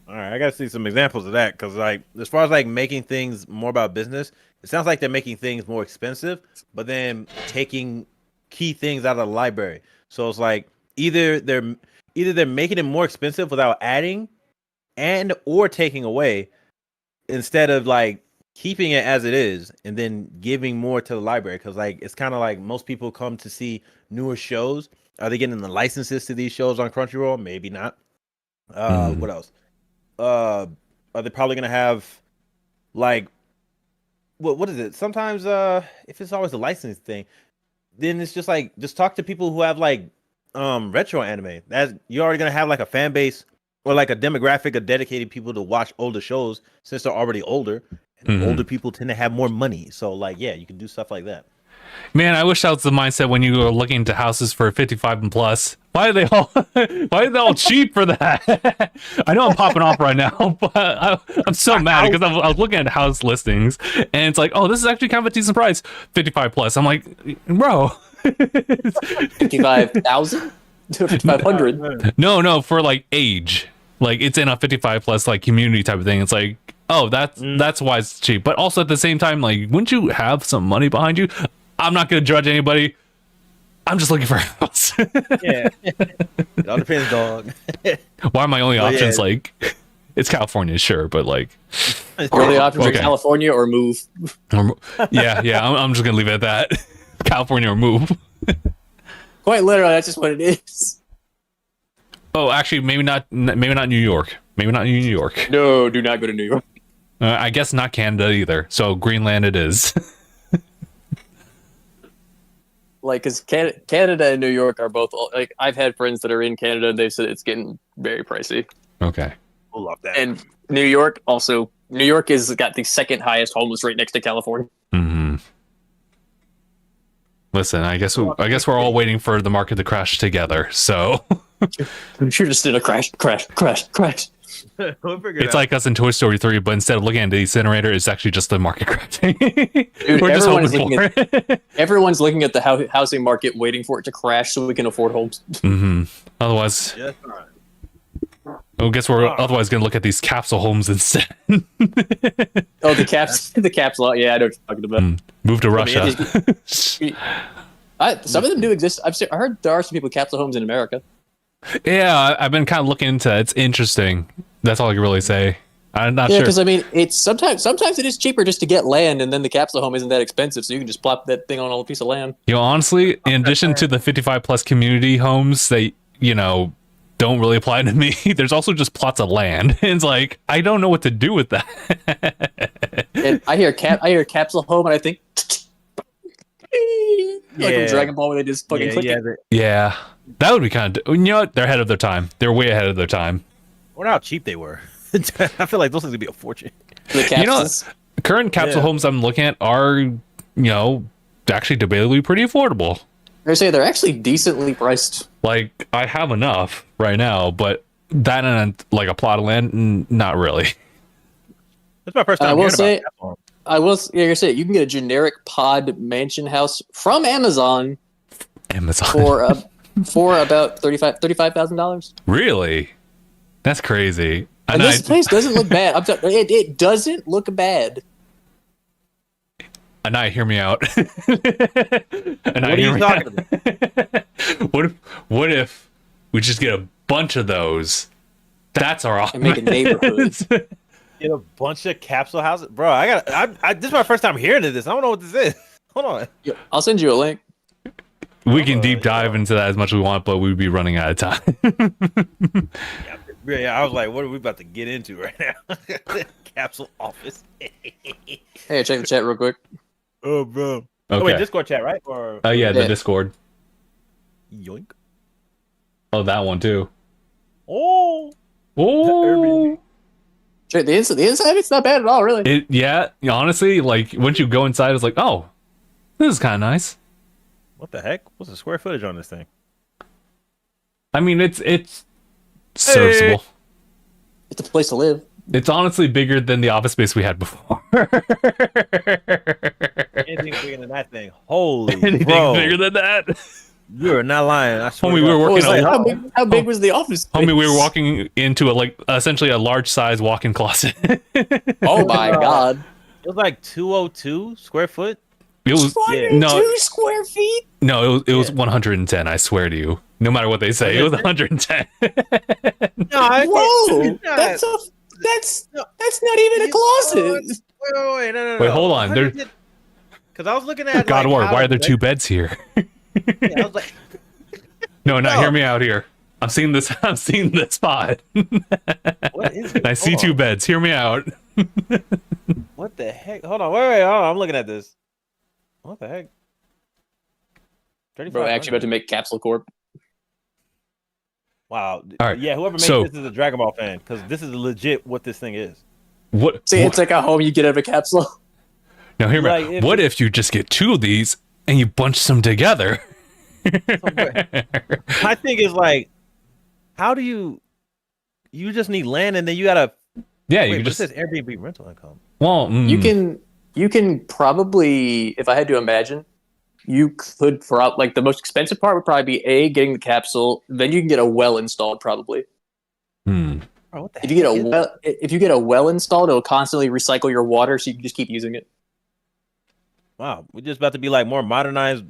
All right, I gotta see some examples of that because, like, as far as like making things more about business, it sounds like they're making things more expensive, but then taking key things out of the library. So it's like either they're making it more expensive without adding, and or taking away, instead of like keeping it as it is and then giving more to the library. Because like it's kind of like most people come to see newer shows. Are they getting the licenses to these shows on Crunchyroll? Maybe not. What else? Are they probably gonna have like what is it? Sometimes if it's always a license thing, then it's just like just talk to people who have like retro anime. That you're already gonna have like a fan base or like a demographic of dedicated people to watch older shows since they're already older. And older people tend to have more money. So like yeah, you can do stuff like that. Man, I wish that was the mindset when you were looking into houses for 55 and plus. Why are they all cheap for that? I know I'm popping off right now, but I'm so mad because I was looking at house listings and it's like, oh, this is actually kind of a decent price, 55 plus. I'm like, bro, 55,000 to 5,500. No, for like age, like it's in a 55 plus like community type of thing. It's like, oh, that's why it's cheap. But also at the same time, like, wouldn't you have some money behind you? I'm not going to judge anybody. I'm just looking for a house. Yeah. It all depends, dog. Why are my only options like it's California, sure, but like Your only options are California or move. yeah, I'm just gonna leave it at that. California or move. Quite literally, that's just what it is. Oh, actually, maybe not New York. Maybe not New York. No, do not go to New York. I guess not Canada either. So Greenland it is. Like, because Canada and New York are both, like, I've had friends that are in Canada and they've said it's getting very pricey. Okay. We'll love that. And New York has got the second highest homeless rate next to California. Mm-hmm. Listen, I guess we're all waiting for the market to crash together. So I'm sure just in a crash. We'll figure it It's out. like us in Toy Story 3, but instead of looking at the incinerator, it's actually just the market crashing. Dude, We're just hoping everyone's looking for it. Everyone's looking at the housing market, waiting for it to crash so we can afford homes. Otherwise, Just fine. I guess we're otherwise going to look at these capsule homes instead. Oh, the caps lot. Yeah, I know what you're talking about. Move to Russia. Some of them do exist. I heard there are some people with capsule homes in America. Yeah, I've been kind of looking into it. It's interesting. That's all I can really say. I'm not Yeah, sure. because I mean, it's sometimes it is cheaper just to get land, and then the capsule home isn't that expensive, so you can just plop that thing on a piece of land. You know, honestly, in addition to the 55 plus community homes that, you know, don't really apply to me, there's also just plots of land. And it's like, I don't know what to do with that. And I hear capsule home, and I think like from Yeah. Dragon Ball, where they just fucking click it. Yeah, that would be kind of, you know what? They're ahead of their time. They're way ahead of their time. I wonder how cheap they were. I feel like those things would be a fortune. The You know, capsules. current capsule homes I'm looking at are, you know, actually debatably pretty affordable. I say they're actually decently priced. Like, I have enough right now, but that and like a plot of land, not really. That's my first I time will hearing say- about that one. I will. Yeah, you say you can get a generic pod mansion house from Amazon Amazon. for about $35,000. Really? That's crazy. And this place doesn't look bad. It doesn't look bad. And hear me out. What are you talking about? What if we just get a bunch of those? That's our And make a neighborhood. Get a bunch of capsule houses, bro. This is my first time hearing of this. I don't know what this is. Hold on. I'll send you a link. We can deep dive into that as much as we want, but we'd be running out of time. Yeah, I was like, what are we about to get into right now? Capsule office. Hey, check the chat real quick. Oh, bro. Okay. Oh, wait, Discord chat, right? Or Yeah, the Yeah. Discord. yoink. Oh, that one too. Oh, Oh. Check the inside. The inside, it's not bad at all, really. Yeah, honestly, like once you go inside, it's like, oh, this is kind of nice. what the heck? What's the square footage on this thing? I mean, it's serviceable. It's a place to live. It's honestly bigger than the office space we had before. Anything bigger than that thing? Holy, Anything bro! bigger than that? You're not lying. I swear. Homie, to we were God. working Like, on. how big was the office? Homie, we were space? walking into essentially a large size walk-in closet. Oh my god! It was like 202 square foot. It was 202 square feet. no, it was 110. I swear to you. No matter what they say, it was 110. No, Whoa! That's not even a closet. Wait, no. Wait, hold on. There, Because I was looking at God like, War. how Why are there it's two beds here? like- I was like, No, No. hear me out here. I'm seeing this. I'm seeing this spot. what is it? I see Hold two on. beds. Hear me out. What the heck? Hold on, wait, hold on. I'm looking at this. What the heck? Bro, actually about to make Capsule Corp. Wow. All right, Yeah, whoever made so- this is a Dragon Ball fan because this is legit what this thing is. What? See, it's like a home you get out of a capsule. Now hear me. like, out. if What if you just get two of these and you bunch them together? My thing is like, how do you just need land and then you gotta Yeah, wait, you but just. it says Airbnb rental income. Well, You can probably, if I had to imagine, you could like the most expensive part would probably be getting the capsule. Then you can get a well installed probably. Bro, what the If you heck get is a well, if you get a well installed, it'll constantly recycle your water, so you can just keep using it. Wow, we're just about to be like more modernized,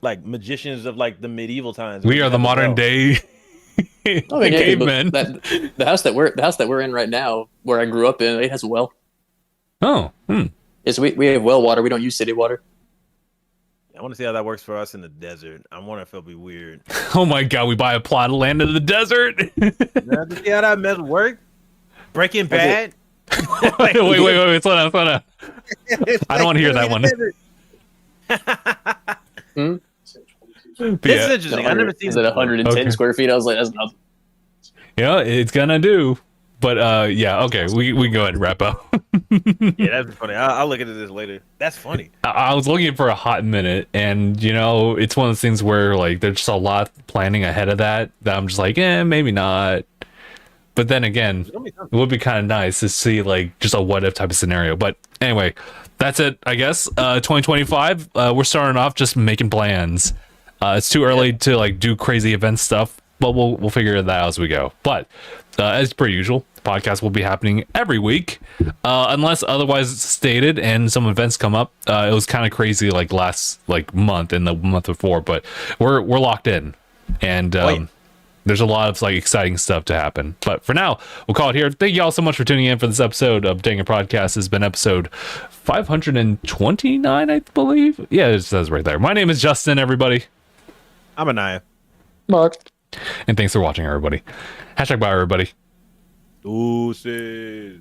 like magicians of like the medieval times. we are the modern day Oh, yeah, cavemen. the house that we're in right now, where I grew up in, it has a well. Oh, Yes, we have well water. We don't use city water. I want to see how that works for us in the desert. I wonder if it'll be weird. oh my God! We buy a plot of land in the desert. To see how that mess work. Breaking Bad. wait, slow down. I don't want to hear that one. But This is yeah, interesting. I've never seen Is it this before. 110 Okay. square feet? I was like, that's nothing. yeah, it's gonna do. But yeah, okay, we can go ahead and wrap up. Yeah, that's funny. I'll look into this later. That's funny. I was looking for a hot minute, and you know, it's one of those things where like there's just a lot planning ahead of that I'm just like, maybe not. But then again, it would be kind of nice to see like just a what if type of scenario. But anyway, that's it, I guess. 2025, we're starting off just making plans. It's too early to like do crazy event stuff, but we'll figure that out as we go. But as per usual, the podcast will be happening every week, unless otherwise stated, and some events come up. It was kind of crazy like last like month and the month before, but we're locked in, and there's a lot of like exciting stuff to happen. But for now, we'll call it here. Thank you all so much for tuning in for this episode of DangIT Prodcast. Has been episode 529, I believe. Yeah, it says right there. My name is Justin, everybody. I'm Aniyah. Mark. And thanks for watching, everybody. Hashtag bye, everybody. Deuces.